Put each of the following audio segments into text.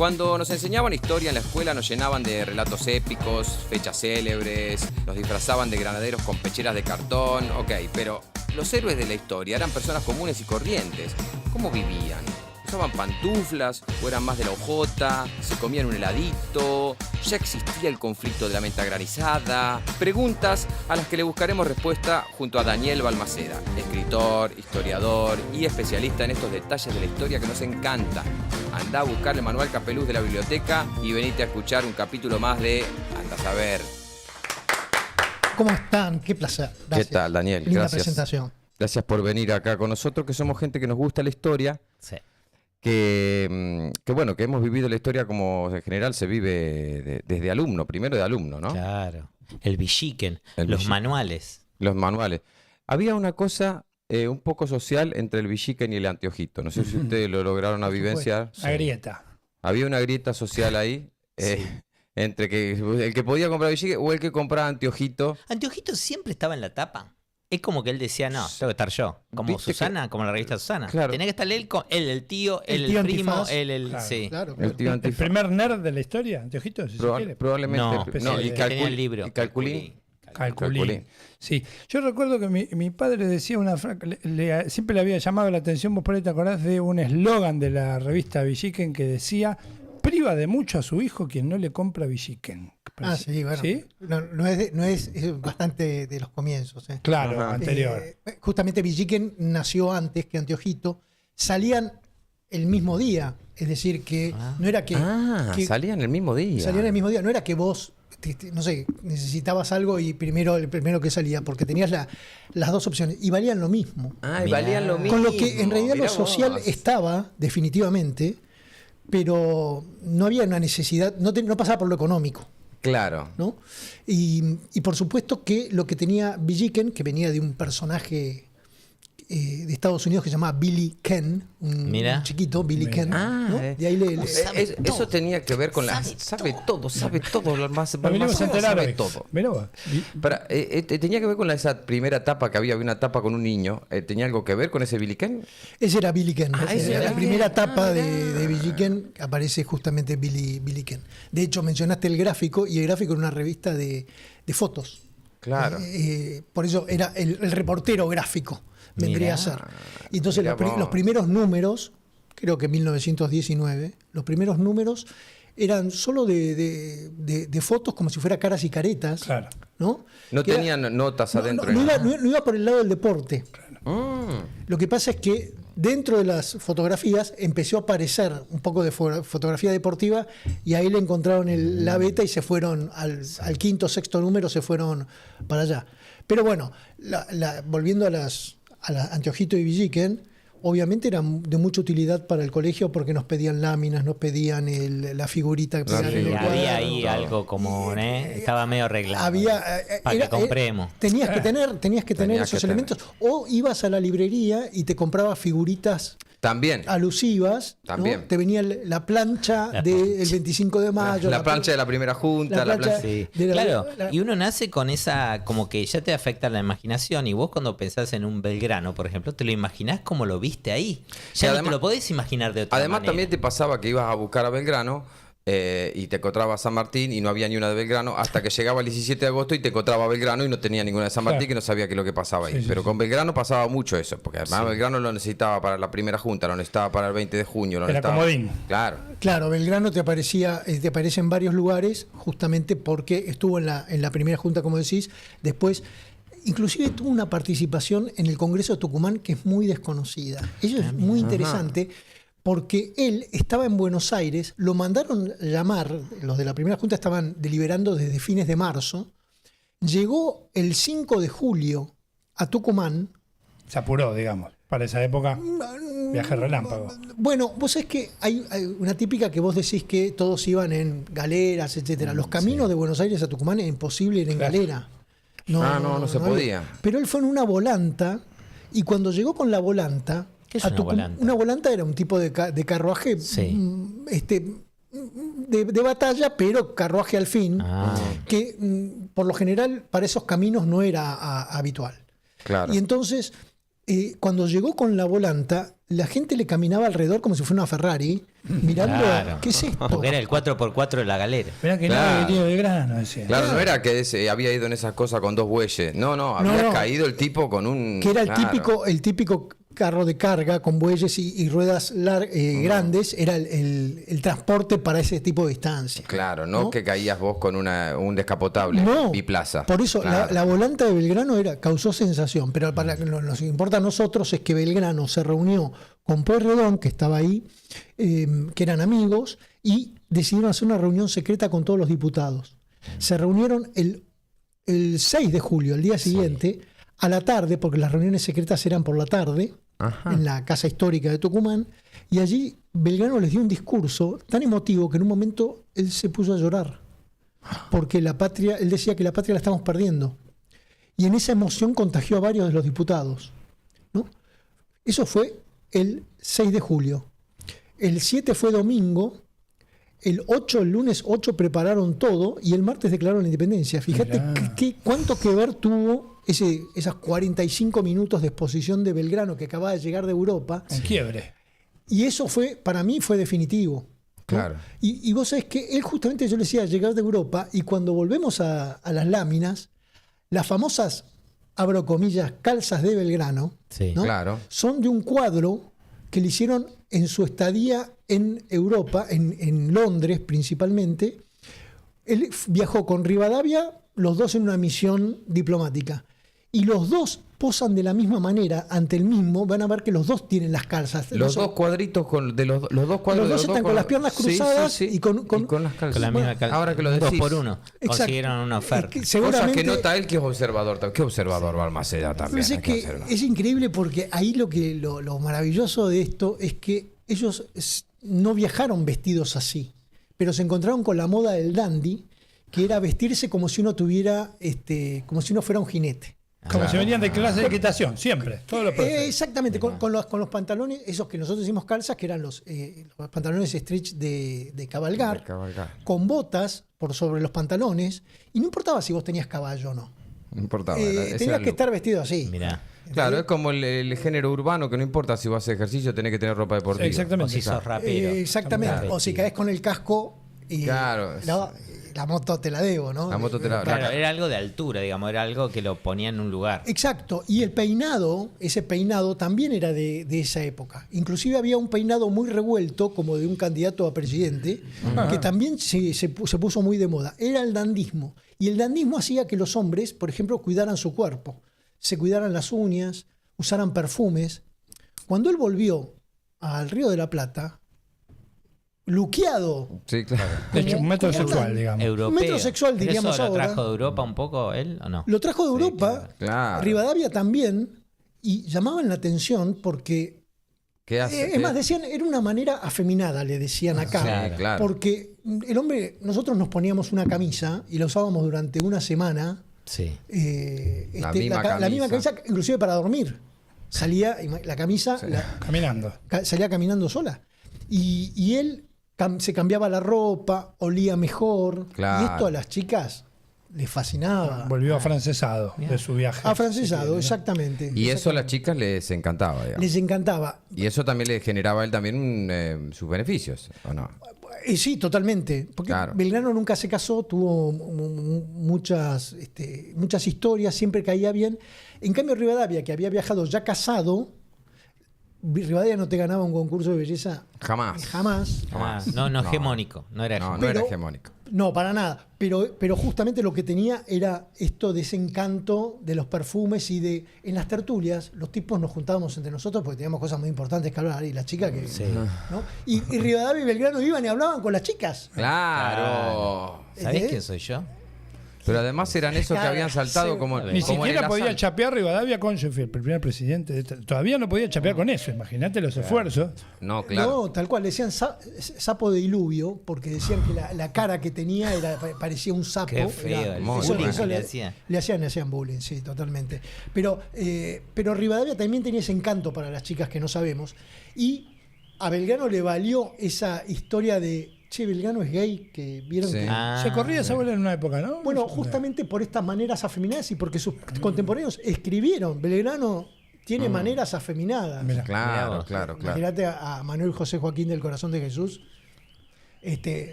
Cuando nos enseñaban historia en la escuela nos llenaban de relatos épicos, fechas célebres, nos disfrazaban de granaderos con pecheras de cartón, ok, pero los héroes de la historia eran personas comunes y corrientes. ¿Cómo vivían? ¿Usaban pantuflas o eran más de la hojota? ¿Se comían un heladito? ¿Ya existía el conflicto de la menta granizada? Preguntas a las que le buscaremos respuesta junto a Daniel Balmaceda, escritor, historiador y especialista en estos detalles de la historia que nos encantan. Andá a buscar el manual Capeluz de la biblioteca y venite a escuchar un capítulo más de Andá a saber. ¿Cómo están? Qué placer. Gracias. ¿Qué tal, Daniel? Linda Gracias. presentación. Gracias por venir acá con nosotros, que somos gente que nos gusta la historia. Sí. Que bueno, que hemos vivido la historia como en general se vive desde alumno, primero de alumno, ¿no? Claro. El villiquen, El los villiquen. manuales. Los manuales. Había una cosa un poco social entre el villiquen y el anteojito. No sé si ustedes lo lograron a vivenciar. La grieta. Había una grieta social ahí entre que el que podía comprar villiquen o el que compraba anteojito. Anteojito siempre estaba en la tapa. Es como que él decía, no, tengo que estar yo. Como ¿Viste Susana, como la revista Susana. Claro. Tenía que estar él, el tío, El él tío el primo, antifaz. él el... Claro, sí. Claro, El claro. tío El antifaz. primer nerd de la historia, Anteojito, si se quiere. Probablemente. No, y que tenía el libro. Y Calculín. Calculín. Sí, yo recuerdo que mi padre decía una frase, siempre le había llamado la atención, vos por ahí te acordás de un eslogan de la revista Villiquen que decía: priva de mucho a su hijo quien no le compra Villiquen. Ah, sí, bueno. ¿Sí? No es bastante de los comienzos. Claro, Ajá. anterior. Justamente Villiquen nació antes que Anteojito. Salían el mismo día. Es decir, que no era que, que salían el mismo día. salían el mismo día. No era que vos, no sé, necesitabas algo y el primero que salía, porque tenías las dos opciones. Y valían lo mismo. Ah, y Mirá. valían lo mismo. Con lo que en realidad Mirá lo social vos. estaba, definitivamente, pero no había una necesidad, no pasaba por lo económico, Claro. ¿no? Y por supuesto que lo que tenía Villiquen, que venía de un personaje de Estados Unidos que se llamaba Billy Ken, un chiquito, Billy Mira. Ken, ¿no? De ahí Eso tenía que ver con la... Sabe todo, lo más Nos venimos a enterar sabe hoy. todo. Mirá vos. Tenía que ver con esa primera etapa que había una etapa con un niño. ¿Tenía algo que ver con ese Billy Ken? ese era Billy Ken. ese era La Billy primera Ken. etapa de Villiquen aparece justamente Billy Ken. De hecho, mencionaste el gráfico, y el gráfico era una revista de fotos. Claro. Por eso era el reportero gráfico, vendría Mirá. a ser. Y entonces Mirá vos. los primeros números, creo que en 1919, los primeros números eran solo de fotos como si fuera caras y caretas. Claro. ¿No? No Que era- tenían notas no, adentro. no iba por el lado del deporte. Mm. Lo que pasa es que dentro de las fotografías empezó a aparecer un poco de fotografía deportiva, y ahí le encontraron la beta y se fueron al quinto, sexto número, se fueron para allá. Pero bueno, volviendo a Anteojito y Villiquen, obviamente eran de mucha utilidad para el colegio porque nos pedían láminas, nos pedían la figurita que pegaban en el Sí, figurita. había cuaderno. ahí algo como, estaba medio arreglado. Había, para que compremos. Tenías que tener Tenías esos que elementos, o ibas a la librería y te comprabas figuritas También. alusivas, ¿no? También. Te venía la plancha La del plancha. 25 de mayo. La plancha de la primera junta. la plancha- Sí. de la- Claro, la- y uno nace con esa, como que ya te afecta la imaginación, y vos cuando pensás en un Belgrano, por ejemplo, te lo imaginás como lo viste ahí. Sí, Ya no además- te lo podés imaginar de otra Además, manera. también te pasaba que ibas a buscar a Belgrano y te encontrabas a San Martín y no había ni una de Belgrano hasta que llegaba el 17 de agosto y te encontraba Belgrano y no tenía ninguna de San Martín, Claro. que no sabía qué es lo que pasaba ahí. Sí, sí, Pero sí. con Belgrano pasaba mucho eso, porque además Belgrano lo necesitaba para la primera junta, lo necesitaba para el 20 de junio. Lo Era necesitaba... comodín. Claro. Claro, Belgrano te aparece en varios lugares, justamente porque estuvo en la primera junta, como decís. Después, inclusive tuvo una participación en el Congreso de Tucumán que es muy desconocida. Eso es muy interesante, porque él estaba en Buenos Aires, lo mandaron llamar, los de la primera junta estaban deliberando desde fines de marzo, llegó el 5 de julio a Tucumán. Se apuró, digamos, para esa época. Viaje relámpago. Bueno, vos sabés que hay una típica que vos decís que todos iban en galeras, etcétera. Los caminos de Buenos Aires a Tucumán es imposible ir en Claro. galera. No se podía. Pero él fue en una volanta, y cuando llegó con la volanta... ¿Qué es una volanta? Una volanta era un tipo de carruaje Sí. de batalla, pero carruaje al fin, que por lo general para esos caminos no era habitual. Claro. Y entonces cuando llegó con la volanta, la gente le caminaba alrededor como si fuera una Ferrari, mirando, Claro. ¿qué es esto? Porque era el 4x4 de la galera. Mirá que Claro. nada que tiene Belgrano, decía. Claro, no era que había ido en esas cosas con 2 bueyes. No, había No. caído el tipo con un... Que era claro. el típico carro de carga con bueyes y ruedas grandes, era el transporte para ese tipo de distancia. Claro, no que caías vos con un descapotable No, biplaza. por eso Claro. la volanta de Belgrano causó sensación, pero para lo que nos importa a nosotros es que Belgrano se reunió con Pueyrredón, que estaba ahí, que eran amigos, y decidieron hacer una reunión secreta con todos los diputados. Se reunieron el 6 de julio, el día siguiente, a la tarde, porque las reuniones secretas eran por la tarde, Ajá. en la Casa Histórica de Tucumán, y allí Belgrano les dio un discurso tan emotivo que en un momento él se puso a llorar, porque la patria, él decía que la patria la estamos perdiendo, y en esa emoción contagió a varios de los diputados, ¿no? Eso fue el 6 de julio. El 7 fue domingo, el lunes 8 prepararon todo y el martes declararon la independencia. Fíjate cuánto que ver tuvo esas 45 minutos de exposición de Belgrano que acababa de llegar de Europa. Un quiebre. Y eso para mí fue definitivo, ¿no? Claro. Y vos sabés que él justamente, yo le decía, llegar de Europa, y cuando volvemos a las láminas, las famosas, abro comillas, calzas de Belgrano, Sí. ¿no? Claro. Son de un cuadro que le hicieron en su estadía en Europa, en Londres principalmente. Él viajó con Rivadavia, los dos en una misión diplomática. Y los dos posan de la misma manera ante el mismo. Van a ver que los dos tienen las calzas. Los dos cuadritos con los dos cuadros. Los dos están con las piernas cruzadas y con- las calzas. Con la misma calza. Ahora que lo Dos decís. por uno. Exacto. Consiguieron una oferta. Es que Cosas seguramente, que nota él que es observador. ¿Qué observador Balmaceda también? Pero hay es que que hacerlo. es increíble porque ahí lo maravilloso de esto es que ellos no viajaron vestidos así, pero se encontraron con la moda del dandy, que era vestirse como si uno tuviera, como si uno fuera un jinete. Como si venían de clase de equitación, siempre. Todos los profesores. Exactamente, con los pantalones, esos que nosotros decimos calzas, que eran los pantalones stretch de cabalgar, De cabalgar. con botas por sobre los pantalones, y no importaba si vos tenías caballo o no. No importaba. ese era Tenías el que look. estar vestido así. Mirá. Claro, es como el género urbano, que no importa si vas a hacer ejercicio, tenés que tener ropa deportiva. O Exactamente. si sos rapero. Exactamente. Claro. O si caes con el casco y Claro. la moto te la debo, ¿no? La moto te la- Claro, era algo de altura, digamos, era algo que lo ponía en un lugar. Exacto. Y el peinado, ese peinado también era de esa época. Inclusive había un peinado muy revuelto, como de un candidato a presidente, que también se puso muy de moda. Era el dandismo. Y el dandismo hacía que los hombres, por ejemplo, cuidaran su cuerpo, se cuidaran las uñas, usaran perfumes. Cuando él volvió al Río de la Plata, luqueado, Sí, claro. De hecho, un método ¿Cómo sexual, andan? digamos. Europeo. metrosexual, ¿Pero diríamos eso lo ahora. trajo de Europa un poco él o no? lo trajo de Europa, claro. Rivadavia también, y llamaban la atención porque, ¿Qué hace? es más, decían, era una manera afeminada, le decían acá. Claro. Claro. Porque el hombre, nosotros nos poníamos una camisa y la usábamos durante una semana, Sí. La misma la misma camisa. camisa, inclusive para dormir. Salía la camisa, Caminando. salía caminando sola. Y él se cambiaba la ropa, olía mejor. Claro. Y esto a las chicas les fascinaba. Volvió afrancesado de su viaje. Afrancesado, Sí, exactamente. Y eso a las chicas les encantaba, digamos. Les encantaba. Y eso también le generaba a él también sus beneficios, ¿o no? Sí, totalmente. Porque Claro. Belgrano nunca se casó, tuvo muchas historias, siempre caía bien. En cambio, Rivadavia, que había viajado ya casado, Rivadavia no te ganaba un concurso de belleza Jamás. jamás. Ah, no hegemónico, no era No, hegemónico. no era Pero- hegemónico. No, para nada. Pero justamente lo que tenía era esto de ese encanto de los perfumes y de. En las tertulias, los tipos nos juntábamos entre nosotros porque teníamos cosas muy importantes que hablar. Y las chicas que. Sí. ¿no? Y Rivadavia y Belgrano iban y hablaban con las chicas. Claro. ¿Sabés quién soy yo? Pero además eran esos que Claro, habían saltado sí. como, Ni como en siquiera el podía asalto. chapear Rivadavia con Sheffield, el primer presidente. Todavía no podía chapear con eso. Imagínate los esfuerzos. No, claro. No, tal cual. Decían sapo de diluvio porque decían que la cara que tenía parecía un sapo. Qué feo, Era- el bullying que le le hacían. Le hacían bullying, sí, totalmente. Pero Rivadavia también tenía ese encanto para las chicas que no sabemos. Y a Belgrano le valió esa historia de, che, Belgrano es gay, que vieron Sí. que... Ah, Se corría esa bola en una época, ¿no? Bueno, justamente por estas maneras afeminadas y porque sus contemporáneos escribieron. Belgrano tiene maneras afeminadas. Mirá. Claro, claro, claro. Imagínate a Manuel José Joaquín del Corazón de Jesús.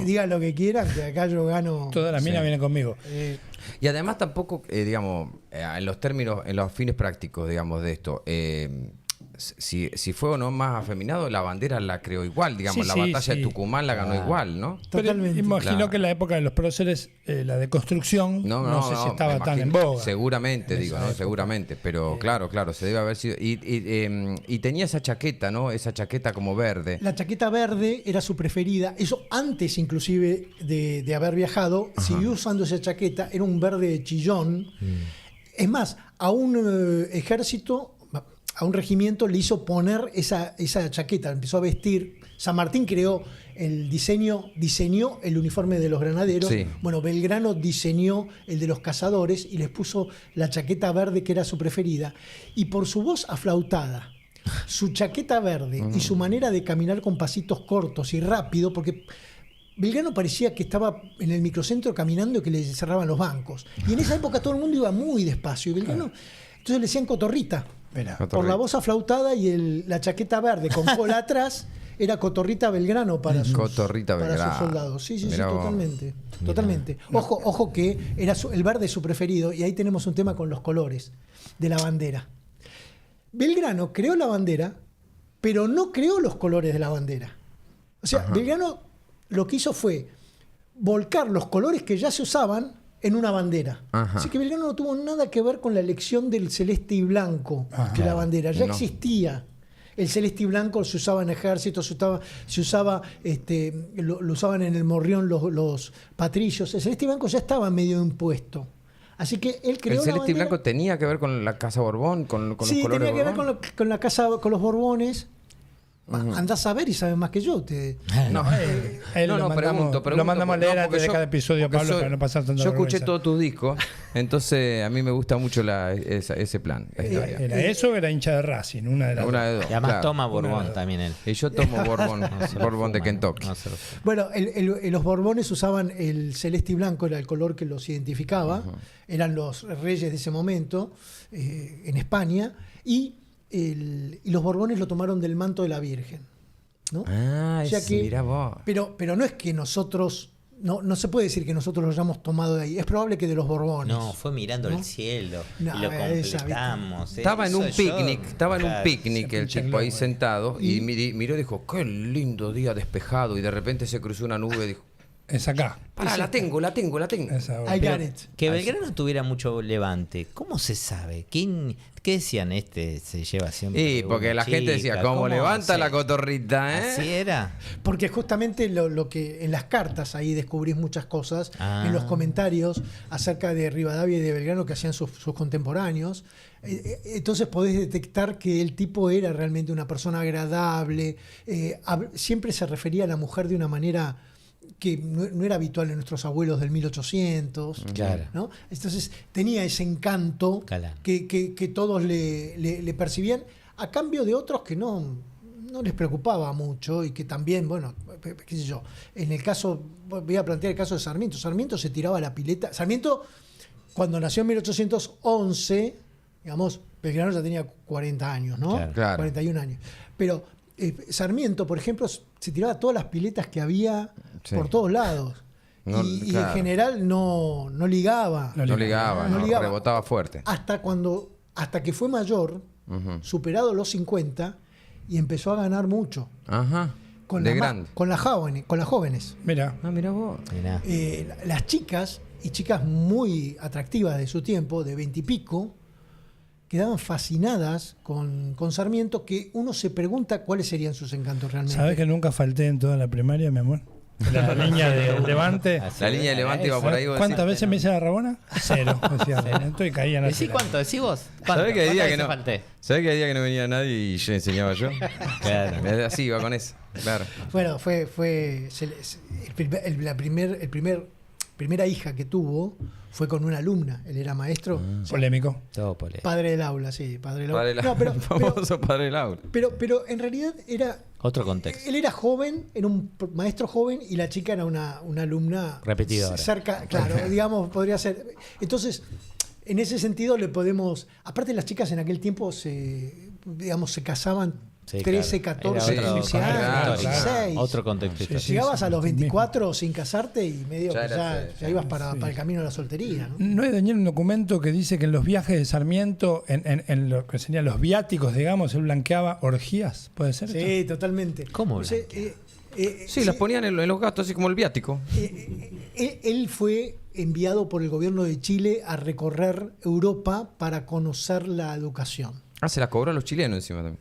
Digan lo que quieran, que acá yo gano. Todas las minas vienen conmigo. Y además tampoco, digamos, en los términos, en los fines prácticos, digamos, de esto, si fue o no más afeminado, la bandera la creó igual, digamos, Sí, la sí, batalla sí. de Tucumán la ganó igual, ¿no? Pero Totalmente. imagino Claro. que en la época de los próceres, la deconstrucción, no sé si estaba me tan en imagino. boga. Seguramente, en digo, esa ¿no? época. Seguramente, pero claro, se debe haber sido. Y tenía esa chaqueta, ¿no? Esa chaqueta como verde. La chaqueta verde era su preferida. Eso antes, inclusive, de haber viajado, siguió usando esa chaqueta. Era un verde chillón. Es más, a un ejército, a un regimiento le hizo poner esa chaqueta. Empezó a vestir. San Martín creó diseñó el uniforme de los granaderos. Sí. Bueno, Belgrano diseñó el de los cazadores y les puso la chaqueta verde, que era su preferida. Y por su voz aflautada, su chaqueta verde y su manera de caminar con pasitos cortos y rápido, porque Belgrano parecía que estaba en el microcentro caminando y que le cerraban los bancos. Y en esa época todo el mundo iba muy despacio. Y Belgrano, entonces le decían cotorrita. Mirá. Por la voz aflautada y la chaqueta verde con cola atrás, era cotorrita Belgrano para sus, Cotorrita para sus Belgrano. soldados. Sí, Mirá vos. totalmente. Totalmente. Ojo que era el verde es su preferido, y ahí tenemos un tema con los colores de la bandera. Belgrano creó la bandera, pero no creó los colores de la bandera. O sea, Belgrano lo que hizo fue volcar los colores que ya se usaban en una bandera. Ajá. Así que Belgrano no tuvo nada que ver con la elección del celeste y blanco de la bandera. Ya No. existía. El celeste y blanco se usaba en ejércitos, se usaba, lo usaban en el Morrión los patrillos. El celeste y blanco ya estaba medio impuesto. Así que él creó ¿El la celeste y bandera. blanco tenía que ver con la Casa Borbón, con los Sí, colores tenía que ver Borbón? con la casa, con los Borbones. Andás a ver y sabes más que yo. No, Él lo mandamos a leer no, antes porque de cada episodio, porque Pablo, para no pasar tanta Yo escuché vergüenza. todos tus discos, entonces a mí me gusta mucho ese plan, la historia. ¿Era eso o era hincha de Racing? Una de las Una dos. de dos, Y además claro. toma Borbón también él. Y yo tomo Borbón, Borbón de Fuma, Kentucky. no se lo fuma. Bueno, los Borbones usaban el celeste y blanco, era el color que los identificaba. Eran los reyes de ese momento en España. Y los Borbones lo tomaron del manto de la Virgen, ¿no? Ah, O sea que- mirá vos. Pero no es que nosotros, no se puede decir que nosotros lo hayamos tomado de ahí. Es probable que de los Borbones. No, fue mirando el cielo No, y lo esa, completamos. Estaba en un Eso yo- picnic, se el pincha el tipo ahí globo. sentado y miró y dijo, qué lindo día despejado, y de repente se cruzó una nube y dijo, Es acá. pará, la tengo. Esa hora. I got it. Que Belgrano tuviera mucho levante. ¿Cómo se sabe? ¿Qué decían? Se lleva siempre. Y porque una la gente decía, chica. ¿cómo levanta se- la cotorrita, eh? Así era. Porque justamente lo que en las cartas ahí descubrís muchas cosas, Ah. en los comentarios acerca de Rivadavia y de Belgrano que hacían sus contemporáneos. Entonces podés detectar que el tipo era realmente una persona agradable. Siempre se refería a la mujer de una manera que no era habitual en nuestros abuelos del 1800. Claro. ¿no? Entonces tenía ese encanto Claro. que todos le percibían, a cambio de otros que no les preocupaba mucho y que también, bueno, qué sé yo, en el caso, voy a plantear el caso de Sarmiento. Sarmiento se tiraba a la pileta. Sarmiento, cuando nació en 1811, digamos, Belgrano ya tenía 40 años, ¿no? Claro. 41 años. Pero Sarmiento, por ejemplo, se tiraba a todas las piletas que había Sí. por todos lados. No, y en claro. general no ligaba. No ligaba, No no, ligaba. rebotaba fuerte. Hasta que fue mayor, superado los 50, y empezó a ganar mucho. Ajá. Con De las grande. con las jóvenes. Mira, Ah, mira vos. Mirá. Las chicas, y chicas muy atractivas de su tiempo, de 20 y pico, quedaban fascinadas con Sarmiento, que uno se pregunta cuáles serían sus encantos realmente. ¿sabes que nunca falté en toda la primaria, mi amor? La línea de Levante. Así La línea de Levante iba por ahí. vos ¿Cuántas decís. veces me hice la Rabona? Cero. Decía, entonces caían así. ¿Decí cuánto? ¿Decí vos? ¿Sabés que hay día que no? Falté? ¿Sabés que hay día que no venía nadie y yo enseñaba yo? Claro. Así iba con eso. Claro. Bueno, primera hija que tuvo fue con una alumna. Él era maestro. Polémico. Todo pole. Padre del aula, sí, padre del aula. Padre No, pero, el famoso padre del aula. pero en realidad era. Otro contexto. Él era joven, era un maestro joven, y la chica era una alumna Repetidora. cerca, claro, digamos, podría ser. Entonces, en ese sentido le podemos... Aparte las chicas en aquel tiempo se casaban Sí, 13, claro. 14, Era 15 contexto años, histórico, 16. Otro contexto histórico. Llegabas a los sí, 24 sin casarte y medio Ya que era, ya ibas para el camino de la soltería, ¿no? ¿No hay, Daniel, un documento que dice que en los viajes de Sarmiento, en lo que serían los viáticos, digamos, él blanqueaba orgías? ¿Puede ser esto? Sí, totalmente. ¿Cómo O sea, blanquear? Sí, las ponían en los gastos, así como el viático. Él fue enviado por el gobierno de Chile a recorrer Europa para conocer la educación. Se la cobró a los chilenos encima también.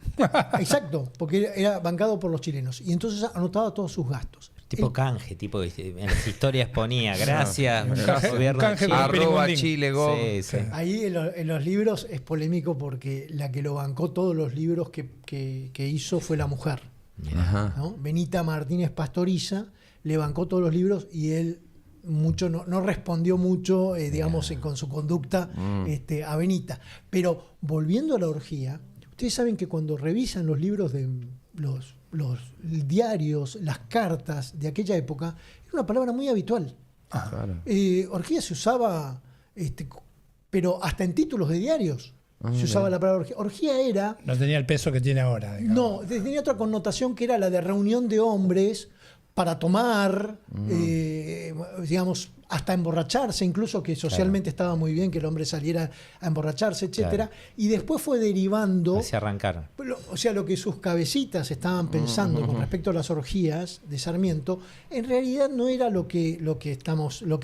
Exacto, porque era bancado por los chilenos. Y entonces anotaba todos sus gastos. Tipo canje, tipo en las historias ponía gracias, Gracias. gobierno Un canje de Chile. con Arroba Pirimundín. Chile Go. Sí, sí. Ahí en los libros es polémico porque la que lo bancó todos los libros que hizo fue la mujer, Ajá. ¿no? Benita Martínez Pastoriza le bancó todos los libros y él no respondió mucho, digamos, con su conducta a Benita. Pero volviendo a la orgía, ustedes saben que cuando revisan los libros de los diarios, las cartas de aquella época, era una palabra muy habitual. Claro. Orgía se usaba, pero hasta en títulos de diarios se usaba la palabra orgía. Orgía era... No tenía el peso que tiene ahora, digamos. No, tenía otra connotación que era la de reunión de hombres para tomar, digamos, hasta emborracharse, incluso que socialmente estaba muy bien que el hombre saliera a emborracharse, etcétera. Y después fue derivando... Así arrancaron. O sea, lo que sus cabecitas estaban pensando con respecto a las orgías de Sarmiento, en realidad no era lo que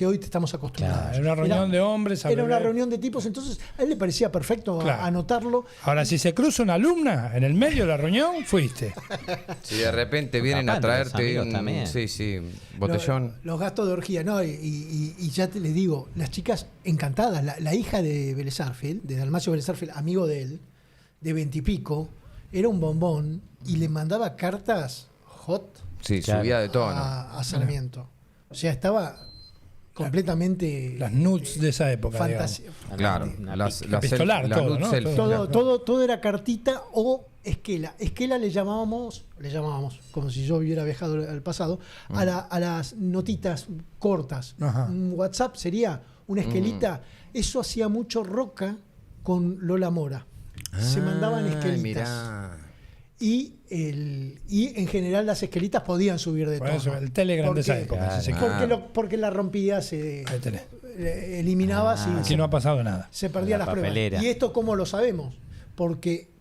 hoy estamos acostumbrados. Claro, era una reunión de hombres a Era una beber. reunión de tipos, entonces a él le parecía perfecto Claro. anotarlo. Ahora, si se cruza una alumna en el medio de la reunión, fuiste. Si de repente vienen Capaz, a traerte los amigos un también. botellón. Los gastos de orgía, ¿no? Y ya les digo, las chicas encantadas, la hija de Vélez Sarsfield, de Dalmacio Vélez Sarsfield, amigo de él, de 20 y pico, era un bombón y le mandaba cartas hot Sí, Claro. subía de tono. a Sarmiento. O sea, estaba completamente Las nudes de esa época, fantasía. Claro. Una Las pica. Epistolar, la todo, luz ¿no? selfie, Todo, claro. todo era cartita o esquela. Esquela le llamábamos, como si yo hubiera viajado al pasado, a las notitas cortas. Ajá. Un WhatsApp sería una esquelita. Eso hacía mucho Roca con Lola Mora. Se mandaban esquelitas. Mirá. Y en general las esquelitas podían subir de Por tono. eso, el Telegram de esa época. si se quiere. Porque la rompías, Ahí tenés. eliminabas y Aquí no ha pasado nada. se perdían La las pruebas. papelera. ¿Y esto cómo lo sabemos? Porque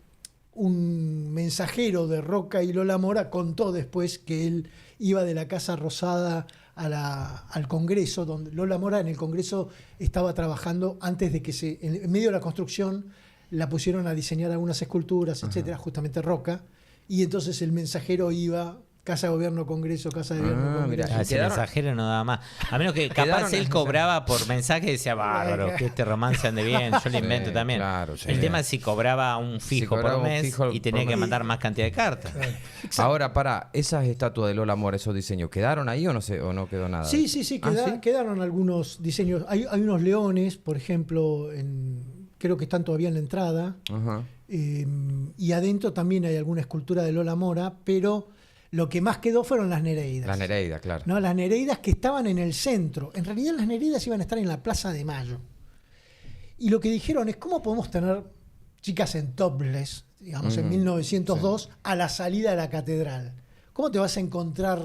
un mensajero de Roca y Lola Mora contó después que él iba de la Casa Rosada al Congreso, donde Lola Mora en el Congreso estaba trabajando antes de que en medio de la construcción la pusieron a diseñar algunas esculturas, etcétera, justamente Roca, y entonces el mensajero iba Casa de Gobierno, Congreso, Casa de Gobierno, Congreso. mirá. Ese Quedaron- mensajero no daba más. A menos que capaz Quedaron- él cobraba por mensaje y decía, bárbaro, que este romance ande bien, yo lo invento Sí, también. claro, sí. El tema es si cobraba un fijo cobraba por un mes fijo y tenía por que mes. mandar más cantidad de cartas. Ahora, esas estatuas de Lola Mora, esos diseños, ¿quedaron ahí o no quedó nada? Sí, ¿Ah, sí? quedaron algunos diseños. Hay unos leones, por ejemplo, creo que están todavía en la entrada. Ajá. Y adentro también hay alguna escultura de Lola Mora, pero lo que más quedó fueron las Nereidas. Las Nereidas, claro. ¿No? Las Nereidas que estaban en el centro. En realidad las Nereidas iban a estar en la Plaza de Mayo. Y lo que dijeron es, ¿cómo podemos tener chicas en topless, digamos, en 1902, a la salida de la catedral? ¿Cómo te vas a encontrar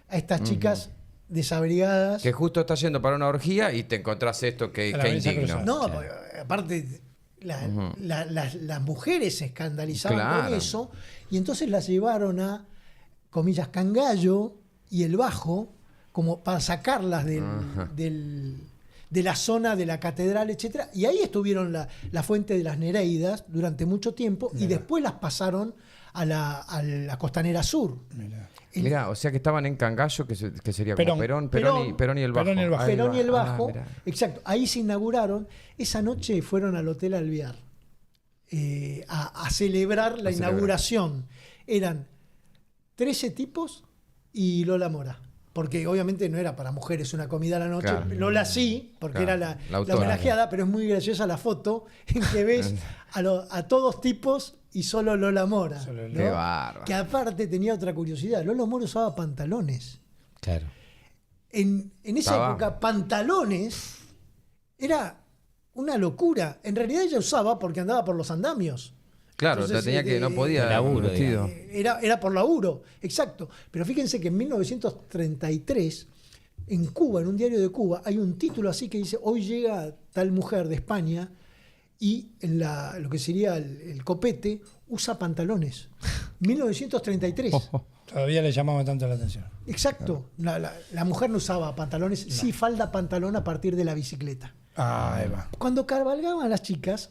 a estas chicas desabrigadas? Que justo estás yendo para una orgía y te encontrás esto que A la Avenida indigno. Cruzada. No, porque, aparte, las mujeres se escandalizaban Claro. con eso y entonces las llevaron a, comillas, Cangallo y el Bajo, como para sacarlas de la zona de la catedral, etcétera. Y ahí estuvieron la fuente de las Nereidas durante mucho tiempo y después las pasaron a la Costanera Sur. Mirá. Mirá, o sea que estaban en Cangallo, que sería Perón. como Perón y el Bajo. Perón y el Bajo. Ahí Perón va. y el Bajo, mirá. exacto. Ahí se inauguraron. Esa noche fueron al Hotel Alvear a celebrar la inauguración. Eran 13 tipos y Lola Mora. Porque obviamente no era para mujeres una comida a la noche. Claro. Lola sí, porque Claro, era la la autora. homenajeada, pero es muy graciosa la foto en que ves a todos tipos y solo Lola Mora. Solo ¿no? Lola. Qué bárbaro. Que aparte tenía otra curiosidad. Lola Mora usaba pantalones. Claro. En esa Estaba. época, pantalones era una locura. En realidad ella usaba porque andaba por los andamios. Claro, Entonces, tenía que no podía. el laburo, vestido. Era por laburo, exacto. Pero fíjense que en 1933, en Cuba, en un diario de Cuba, hay un título así que dice: hoy llega tal mujer de España y en lo que sería el copete usa pantalones. 1933. Todavía le llamaba tanto la atención. Exacto. La mujer no usaba pantalones, sí falda pantalón a partir de la bicicleta. Ah, Eva. Cuando cabalgaban las chicas,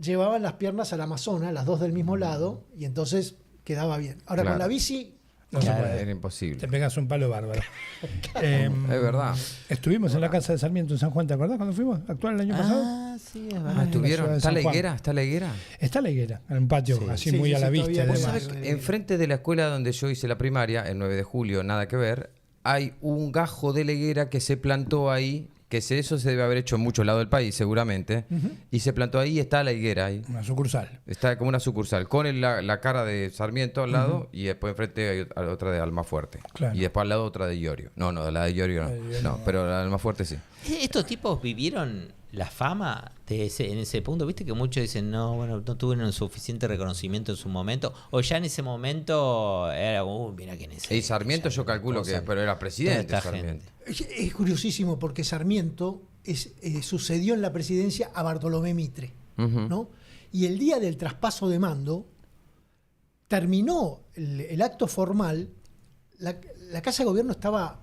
llevaban las piernas a la Amazona, las dos del mismo lado, y entonces quedaba bien. Ahora Claro. con la bici, No se Claro. puede. Era imposible. Te pegas un palo bárbaro. Es verdad. Estuvimos en la casa de Sarmiento en San Juan, ¿te acordás cuando fuimos? ¿Actual el año pasado? Ah, sí, es Ah, verdad. ¿estuvieron? de ¿Está San la Juan. hidiguera? ¿Está la higuera? Está la higuera, en un patio así Sí, muy sí, a la sí, vista. todavía y tenemos. demás. ¿Sabes que enfrente de la escuela donde yo hice la primaria, el 9 de julio, nada que ver, hay un gajo de la higuera que se plantó ahí, eso se debe haber hecho en muchos lados del país seguramente, y se plantó ahí y está la higuera ahí. Una sucursal. Está como una sucursal, con la cara de Sarmiento al lado y después enfrente hay otra de Almafuerte. Claro. Y después al lado otra de Iorio. No, la de Iorio no. La de Iorio No, no. pero la de Almafuerte sí. Estos tipos vivieron la fama en ese punto. Viste que muchos dicen, no, bueno, no tuvieron suficiente reconocimiento en su momento. O ya en ese momento era, mira quién es. Y Sarmiento yo calculo que, pero era presidente Toda esta Sarmiento. gente. es curiosísimo porque Sarmiento sucedió en la presidencia a Bartolomé Mitre, Ujú. ¿no? Y el día del traspaso de mando, terminó el acto formal, la Casa de Gobierno estaba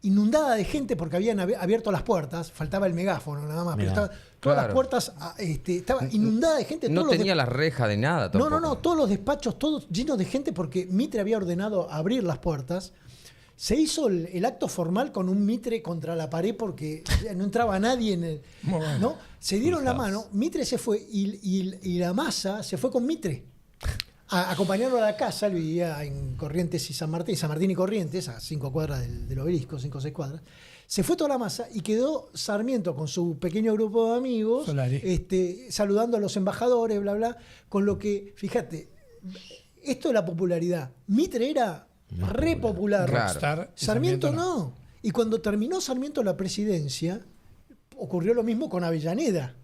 inundada de gente porque habían abierto las puertas, faltaba el megáfono nada más, Mirá. pero todas Claro. las puertas estaba inundada de gente. No todos los tenía la reja de nada tampoco. no, todos los despachos, todos llenos de gente porque Mitre había ordenado abrir las puertas. Se hizo el acto formal con un Mitre contra la pared porque no entraba nadie en el... Muy bueno. ¿no? Se dieron la Cruzados. mano, Mitre se fue y la masa se fue con Mitre. A acompañarlo a la casa, él vivía en Corrientes y San Martín y Corrientes, a 5 cuadras del obelisco, 5 o 6 cuadras. Se fue toda la masa y quedó Sarmiento con su pequeño grupo de amigos, Solari. saludando a los embajadores, bla, bla. Con lo que, fíjate, esto de la popularidad. Mitre era re popular. Claro. Rockstar, y Sarmiento no. Y cuando terminó Sarmiento la presidencia, ocurrió lo mismo con Avellaneda.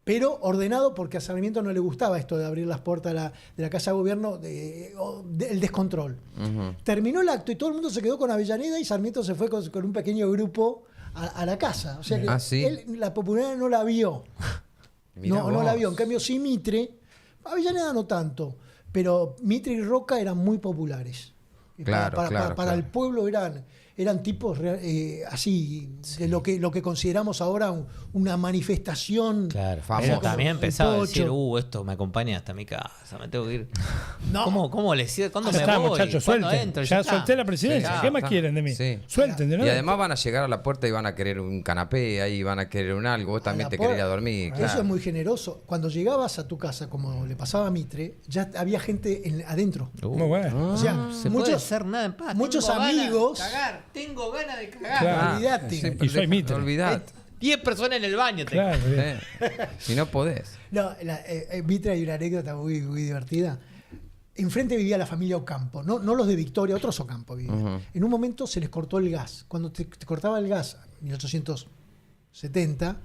Pero ordenado porque a Sarmiento no le gustaba esto de abrir las puertas de la Casa de Gobierno, el descontrol. Ujú. Terminó el acto y todo el mundo se quedó con Avellaneda y Sarmiento se fue con un pequeño grupo a la casa. O sea que Ah, ¿sí? él la popularidad no la vio. Mirá No la vos. vio. En cambio, sí Mitre, Avellaneda no tanto, pero Mitre y Roca eran muy populares. Y Claro, para claro. el pueblo eran tipos así, de lo que consideramos ahora una manifestación. Claro, Famoso. pero también empezaba a El decir, pocho. esto me acompaña hasta mi casa, me tengo que ir. No. ¿Cómo le decía? ¿Cuándo Ya me está, voy? muchachos, ¿Cuándo suelten. entro? Ya está. solté la presidencia. Sí, ¿Qué más está. quieren de mí? Sí. Suelten, de Y nuevo. además van a llegar a la puerta y van a querer un canapé, ahí van a querer un algo, vos también A la te querés ir a puerta. dormir. Eso claro. es muy generoso. Cuando llegabas a tu casa, como le pasaba a Mitre, ya había gente adentro. Muy bueno. O sea, Se puede muchos, hacer nada en paz. muchos Tengo ganas de amigos- cagar, tengo ganas de cagar. Claro. olvídate. Sí, Y soy Mitre. Olvidate. 10 personas en el baño. Claro, bien. Si no podés. No, Mitre hay una anécdota muy, muy divertida. Enfrente vivía la familia Ocampo, no los de Victoria, otros Ocampo vivían. Ujú. En un momento se les cortó el gas. Cuando te cortaba el gas, en 1870,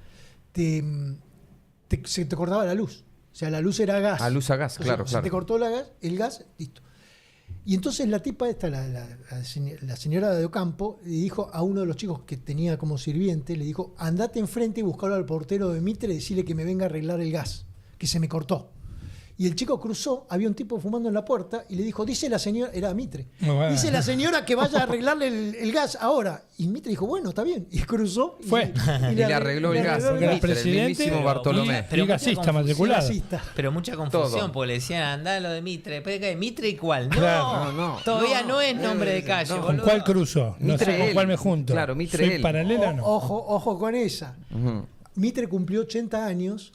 se te cortaba la luz. O sea, la luz era gas. A luz a gas, Entonces, claro, se te claro. cortó el gas, listo. Y entonces la tipa esta, la señora de Ocampo, le dijo a uno de los chicos que tenía como sirviente, le dijo, andate enfrente y buscarlo al portero de Mitre y decirle que me venga a arreglar el gas, que se me cortó. Y el chico cruzó, había un tipo fumando en la puerta y le dijo, dice la señora, era Mitre, Muy bueno. dice la señora que vaya a arreglarle el gas ahora. Y Mitre dijo, bueno, está bien. Y cruzó. Fue. Y le arregló el gas. Porque era Mitre, el presidente mismísimo Bartolomé. Pero y gasista mucha confusión. matriculado. Gasista. Pero mucha confusión, Todo. porque le decían, andá lo de Mitre. Pero ¿qué? ¿Mitre y cuál? No, Claro. No, todavía no. no es nombre de calle, No. ¿Con boludo. cuál cruzo? No Mitre sé con él. cuál me junto. Claro, Mitre ¿Soy él. paralela no? Ojo con esa. Ujú. Mitre cumplió 80 años.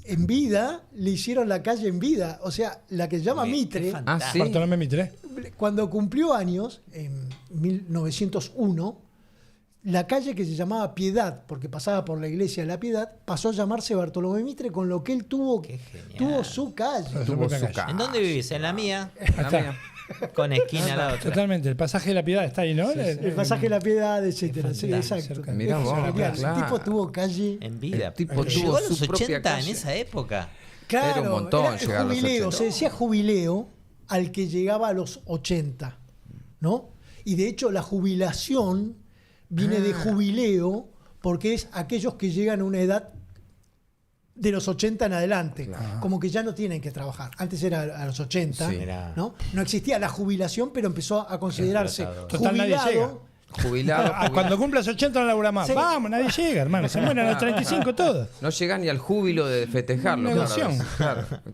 En vida, le hicieron la calle en vida. O sea, la que se llama Qué Mitre, fantástico. Ah, sí. Bartolomé Mitre. cuando cumplió años, en 1901, la calle que se llamaba Piedad, porque pasaba por la iglesia de la Piedad, pasó a llamarse Bartolomé Mitre, con lo que él tuvo Qué genial. tuvo su calle. Tuvo Su su calle. casa. ¿En dónde vivís? En la mía. La Acá. mía. Con esquina a la otra. Totalmente, el pasaje de la Piedad está ahí, ¿no? El pasaje de la Piedad, etcétera. Sí, fantástico. exacto. Mirá vos, Genial. claro. El tipo tuvo calle. En vida. El tipo Llegó tuvo a los su propia 80 en calle. esa época. Claro, Era un montón era el llegar a los jubileo, 80. se decía jubileo al que llegaba a los 80, ¿no? Y de hecho la jubilación viene de jubileo porque es aquellos que llegan a una edad de los 80 en adelante, como que ya no tienen que trabajar. Antes era a los 80, Sí. ¿no? No existía la jubilación, pero empezó a considerarse Explotador. Total, nadie jubilado. Jubilado, Cuando cumplas 80 no labura más. Sí. Vamos, nadie llega, hermano. Se mueren a los 35 todos. no llegás ni al júbilo de festejarlo. Negoción.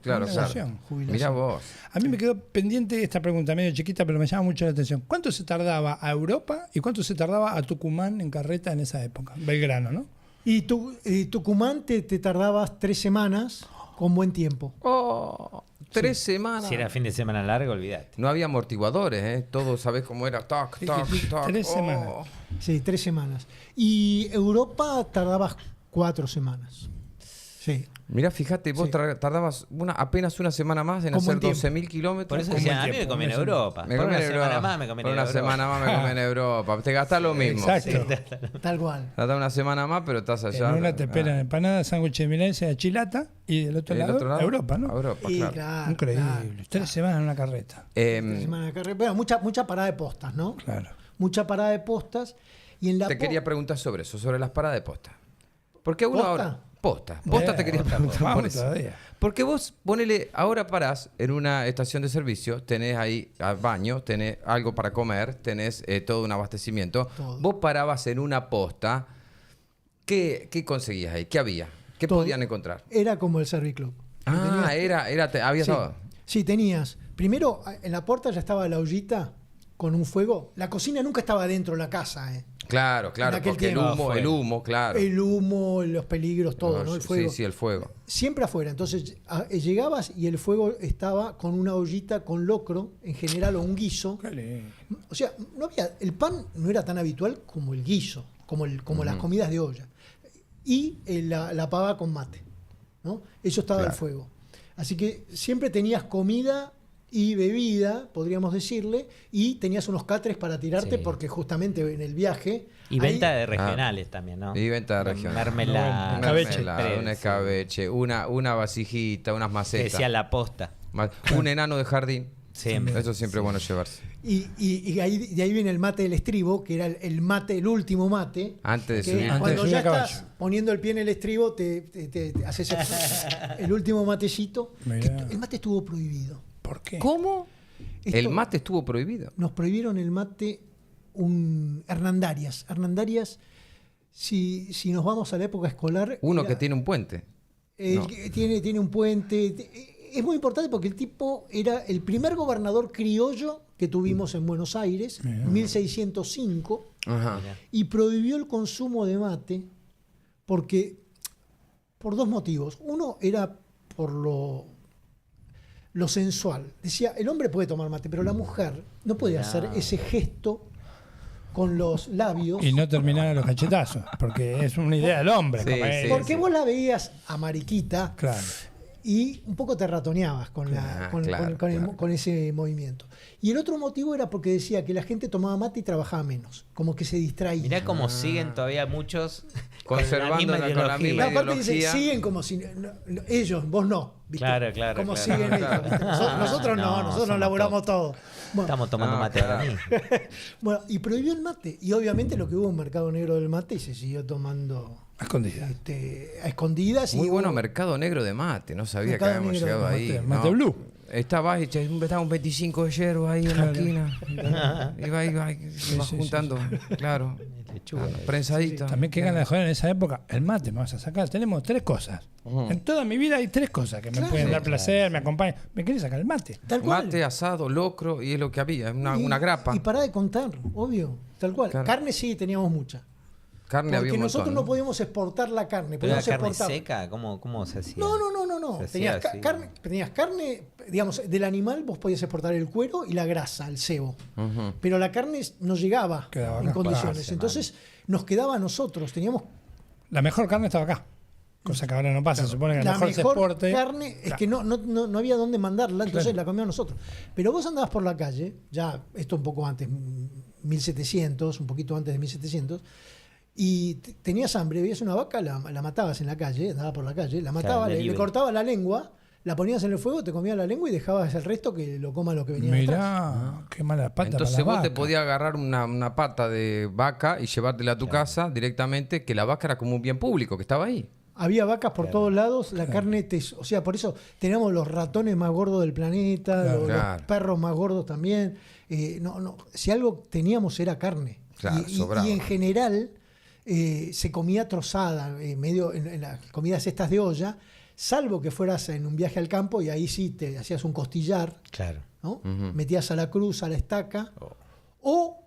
Claro. Negoción. Mirá vos. A mí me quedó pendiente esta pregunta, medio chiquita, pero me llama mucho la atención. ¿Cuánto se tardaba a Europa y cuánto se tardaba a Tucumán en carreta en esa época? Belgrano, ¿no? Y Tucumán te tardabas 3 semanas con buen tiempo. 3 semanas. Si era fin de semana largo, olvídate. No había amortiguadores, ¿eh? Todo, ¿sabés cómo era? Toc, toc, toc. 3 semanas. Sí, 3 semanas. Y Europa tardabas 4 semanas. Sí. Mirá, fíjate, vos Sí. tardabas apenas una semana más en Con hacer buen tiempo. 12.000 kilómetros. Por eso Con decían, buen a mí me tiempo. conviene Europa. Me Por conviene una semana Europa. más me conviene Por una Europa. semana más me conviene Europa. Te gastás lo mismo. Exacto. Tal cual. Tardás una semana más, pero estás allá. En una te esperan empanadas, sándwich de milanesa, chilata y del otro, Y del lado, otro lado, Europa, ¿no? Europa, Y claro. claro, Increíble. claro. 3 semanas en una carreta. 3 semanas de carrera. Bueno, mucha parada de postas, ¿no? Claro. Mucha parada de postas. Y en la Te quería preguntar sobre eso, sobre las paradas de posta. Porque uno ¿Posta? ahora. Posta te quería preguntar por Vamos eso. todavía. Porque vos, ponele, ahora parás en una estación de servicio, tenés ahí baño, tenés algo para comer, tenés todo un abastecimiento. Todo. Vos parabas en una posta. ¿Qué conseguías ahí? ¿Qué había? ¿Qué Todo. podían encontrar? Era como el Serviclub. Había Sí, todo. sí, tenías. Primero, en la puerta ya estaba la ollita con un fuego. La cocina nunca estaba dentro de la casa, ¿eh? Claro, En aquel porque tiempo. el humo, claro. El humo, los peligros, todo, ¿no? El fuego. Sí, el fuego. Siempre afuera. Entonces llegabas y el fuego estaba con una ollita con locro, en general, o un guiso. Qué lindo. O sea, no había, el pan no era tan habitual como el guiso, como las comidas de olla. Y la pava con mate, ¿no? Eso estaba al fuego. Así que siempre tenías comida y bebida, podríamos decirle, y tenías unos catres para tirarte Sí. porque justamente en el viaje... Y ahí- venta de regionales también, ¿no? Y venta de región. Mermelada. Un escabeche. Un escabeche, una vasijita, unas Que macetas. decía la posta. Un enano de jardín. Siempre. Eso siempre es bueno llevarse. Y de ahí viene el mate del estribo, que era el mate, el último mate. Antes de que subir. Antes cuando de subir ya a caballo. estás poniendo el pie en el estribo, te haces el último matecito. Mirá. El mate estuvo prohibido. ¿Por qué? ¿Cómo? Esto- El mate estuvo prohibido. Nos prohibieron el mate Hernandarias. Hernandarias, si nos vamos a la época escolar... Uno era- que tiene un puente. No. que tiene un puente. Es muy importante porque el tipo era el primer gobernador criollo que tuvimos en Buenos Aires, 1605, Ajá. y prohibió el consumo de mate por 2 motivos. Uno era por lo sensual. Decía, el hombre puede tomar mate, pero la mujer no puede hacer ese gesto con los labios. Y no terminar a los cachetazos, porque es una idea del hombre. Sí, como es. sí. Porque vos la veías a Mariquita Claro. y un poco te ratoneabas con ese movimiento. Y el otro motivo era porque decía que la gente tomaba mate y trabajaba menos, como que se distraía. Mirá cómo siguen todavía muchos Conservando con la con la misma Y misma ideología. aparte dice, ideología. siguen como si... ellos, vos no. ¿viste? Claro, claro, Como claro. siguen ellos. ¿viste? Nosotros no, No, nosotros somos laburamos todo. Bueno, Estamos tomando No, mate claro. ahora mismo. bueno, y prohibió el mate. Y obviamente lo que hubo un mercado negro del mate y se siguió tomando A escondidas. a escondidas. Muy y bueno hubo- mercado negro de mate. No sabía que Mercado habíamos negro de llegado mate, ahí. mate blue. Estaba un 25 de hierro ahí en la esquina. Iba, se va sí, juntando. Claro. Lechuga. Prensadita. También qué ganas de joder en esa época. El mate me vas a sacar. Tenemos 3 cosas. En toda mi vida hay 3 cosas que me pueden dar placer, me acompañan. ¿Me querés sacar el mate? Tal cual. Mate, asado, locro, y es lo que había, una Y- grapa. Y pará de contar, obvio. Tal cual. Claro. Carne sí teníamos mucha. Carne había Porque un nosotros montón. no podíamos exportar la carne. ¿Pero era Podíamos carne exportar. seca? ¿Cómo se hacía? No. Se Tenías, hacía así. tenías carne, digamos, del animal vos podías exportar el cuero y la grasa, el sebo. Ujú. Pero la carne no llegaba Quedaba en acá. condiciones. Pararse, Entonces nos quedaba a nosotros. Teníamos La mejor carne estaba acá. Cosa que ahora no pasa, se supone que La mejor mejor deporte. carne es que no había dónde mandarla, entonces la comíamos nosotros. Pero vos andabas por la calle, ya esto un poco antes, 1700, un poquito antes de 1700, y tenías hambre, veías una vaca, la matabas en la calle, andabas por la calle, la matabas, Claro, le cortabas la lengua, la ponías en el fuego, te comías la lengua y dejabas el resto que lo coma lo que venía atrás. Mirá, qué mala pata. Entonces para la vos te vaca. podías agarrar una pata de vaca y llevártela a tu casa directamente, que la vaca era como un bien público que estaba ahí. Había vacas por todos lados, la carne, o sea, por eso teníamos los ratones más gordos del planeta, Claro. los perros más gordos también. Si algo teníamos era carne. Claro, sobraba. Y en general se comía trozada, medio en las comidas estas de olla, salvo que fueras en un viaje al campo y ahí sí te hacías un costillar, Claro. ¿no? Metías a la cruz, a la estaca, o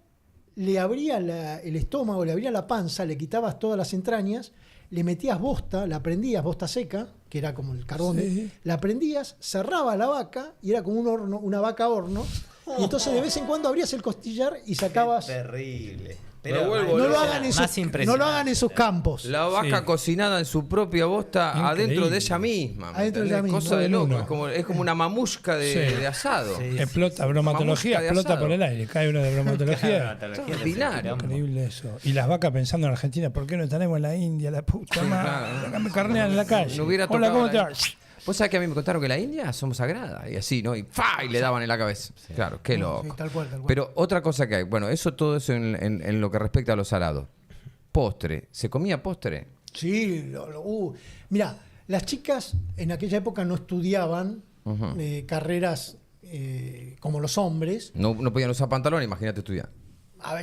le abría el estómago, le abría la panza, le quitabas todas las entrañas, le metías bosta, la prendías, bosta seca, que era como el carbón, Sí. la prendías, cerraba la vaca y era como un horno, una vaca horno, y entonces de vez en cuando abrías el costillar y sacabas... Terrible. Me vuelvo No lo, loco. hagan en Más no lo hagan en sus campos. La vaca Sí. cocinada en su propia bosta Increíble. adentro de ella misma. ¿me Adentro de entendés? ella misma. Cosa de Todo en loco. uno. Es como una mamusca de, Sí. de asado. Sí. Explota, bromatología, Mamusca de explota asado. por el aire. Cae uno de bromatología. Extraordinario. Increíble eso. Y las vacas pensando en Argentina, ¿por qué no tenemos en la India, la puta madre? claro. Acá me carnean en la calle. No hubiera Hola, tocado ¿cómo la te va? India. Vos sabés que a mí me contaron que la India somos sagradas y así, ¿no? Y ¡fa! Y le daban en la cabeza. Claro, qué loco. Sí, tal cual. Pero otra cosa que hay, bueno, todo eso en lo que respecta a los salados. Postre, ¿se comía postre? Sí, mira, las chicas en aquella época no estudiaban carreras como los hombres. No podían usar pantalón, imagínate estudiar.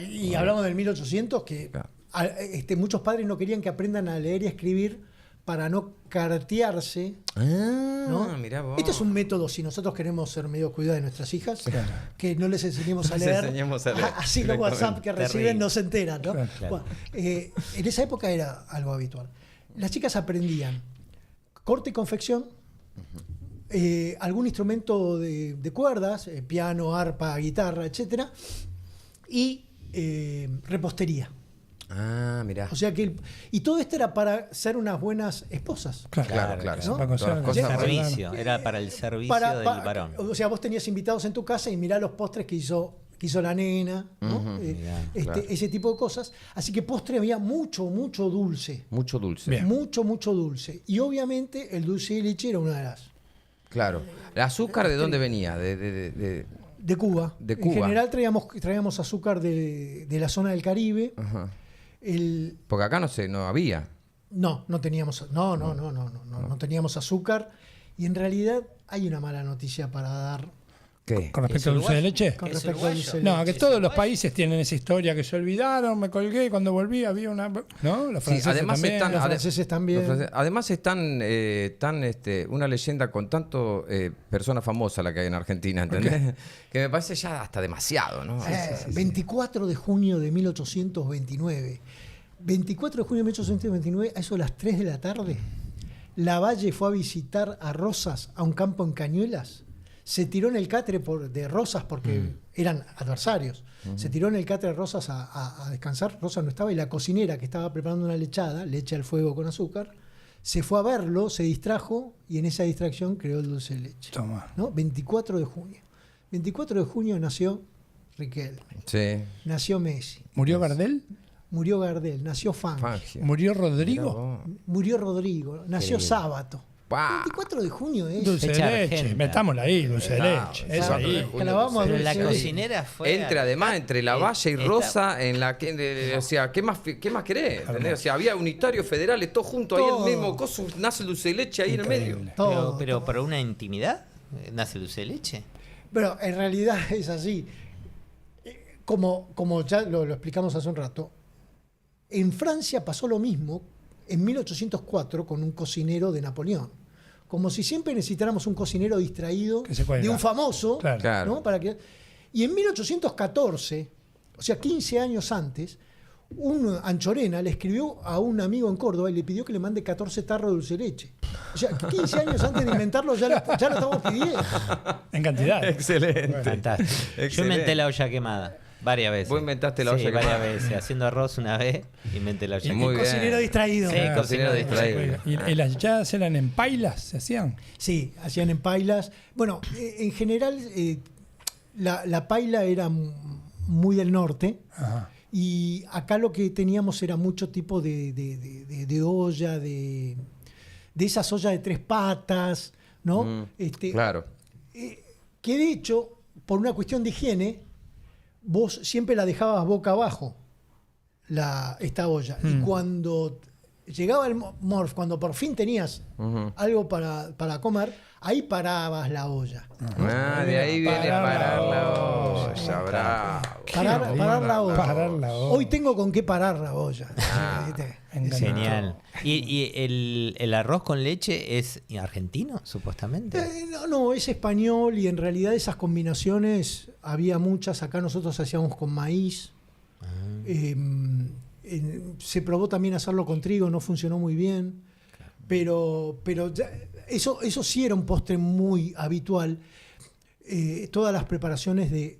Y hablamos del 1800, que Claro. muchos padres no querían que aprendan a leer y a escribir para no cartearse. ¿No? Mirá vos. Este es un método, si nosotros queremos ser medio cuidados de nuestras hijas, que no les enseñemos a Les leer. enseñemos a leer, Así los WhatsApp que Terrible. reciben no se enteran, ¿no? Claro. Bueno, en esa época era algo habitual. Las chicas aprendían corte y confección, algún instrumento de cuerdas, piano, arpa, guitarra, etcétera, y repostería. Ah, mirá. O sea que y todo esto era para ser unas buenas esposas. Claro. ¿no? Para Todas conocer- las cosas- Servicio, era para el servicio del varón. O sea, vos tenías invitados en tu casa y mirá los postres que hizo la nena, ¿no? Mirá, claro. Ese tipo de cosas. Así que postre había mucho dulce. Mucho dulce. Bien. Mucho dulce. Y obviamente el dulce de leche era una de las. Claro. ¿El azúcar de dónde venía? De Cuba. De En Cuba. general traíamos azúcar de la zona del Caribe. Ajá. El, Porque acá no había. No teníamos, no teníamos azúcar. Y en realidad hay una mala noticia para dar ¿Qué? ¿Con respecto al dulce de leche? con ¿Es respecto al uruguayo? dulce de No, leche. que todos los países tienen esa historia que se olvidaron, me colgué y cuando volví había una... ¿No? Los Sí, franceses además también. están, Los franceses también. además es una leyenda con tanto persona famosa la que hay en Argentina, ¿entendés? Que me parece ya hasta demasiado, ¿no? 24 de junio de 1829. 24 de junio de 1829, a eso de las 3 de la tarde, Lavalle fue a visitar a Rosas a un campo en Cañuelas. Se tiró en el catre de Rosas porque eran adversarios. Se tiró en el catre de Rosas a descansar. Rosas no estaba y la cocinera que estaba preparando una lechada, leche al fuego con azúcar, se fue a verlo, se distrajo y en esa distracción creó el dulce de leche. Toma. ¿No? 24 de junio. 24 de junio nació Riquelme, Sí. nació Messi, ¿Murió Gardel? murió Gardel, nació Fangio, Fangio. ¿Murió Mirá Rodrigo? vos. murió Rodrigo, nació Qué Sábato. ¡Pah! 24 de junio es. Dulce de Fecha leche, argenta. metámosla ahí, dulce de Claro, leche. claro. Eso ahí. Junio, Que la vamos a Pero dulce la de leche. cocinera fue. Entre la Valle y Rosa, en la que, o sea, ¿qué más querés? ¿Entendés? O sea, había unitarios federales, todos juntos ahí en Todo. el mismo coso, nace el dulce de leche ahí en el medio. Increíble. Todo, Pero todo. para una intimidad, nace el dulce de leche. Pero en realidad es así. Como ya lo explicamos hace un rato, en Francia pasó lo mismo en 1804 con un cocinero de Napoleón. Como si siempre necesitáramos un cocinero distraído Que se cuelga. de un famoso. Claro. Claro. ¿No? Y en 1814, o sea, 15 años antes, un Anchorena le escribió a un amigo en Córdoba y le pidió que le mande 14 tarros de dulce de leche. O sea, 15 años antes de inventarlo ya lo estamos pidiendo. En cantidad. Excelente. Fantástico. Yo inventé la olla quemada. Varias veces. Vos inventaste la Sí, olla varias quemada. veces. Haciendo arroz una vez, inventé la olla. Muy bien. Cocinero distraído. Sí, Claro, cocinero distraído. ¿Y las yadas eran en pailas? ¿Se hacían? Sí, hacían en pailas. Bueno, en general la paila era muy del norte. Ajá. Y acá lo que teníamos era mucho tipo de olla, de esas ollas de 3 patas, ¿no? Claro. Que de hecho, por una cuestión de higiene, vos siempre la dejabas boca abajo, esta olla. Y cuando llegaba el morph, cuando por fin tenías algo para comer, ahí parabas la olla. Ah, de ahí viene parar la olla, olla. bravo. Parar la olla. Parar la olla. Hoy tengo con qué parar la olla. Genial. ¿Y el arroz con leche es argentino, supuestamente? No, es español y en realidad esas combinaciones había muchas. Acá nosotros hacíamos con maíz. Se probó también hacerlo con trigo, no funcionó muy bien. Pero eso sí era un postre muy habitual. Todas las preparaciones de,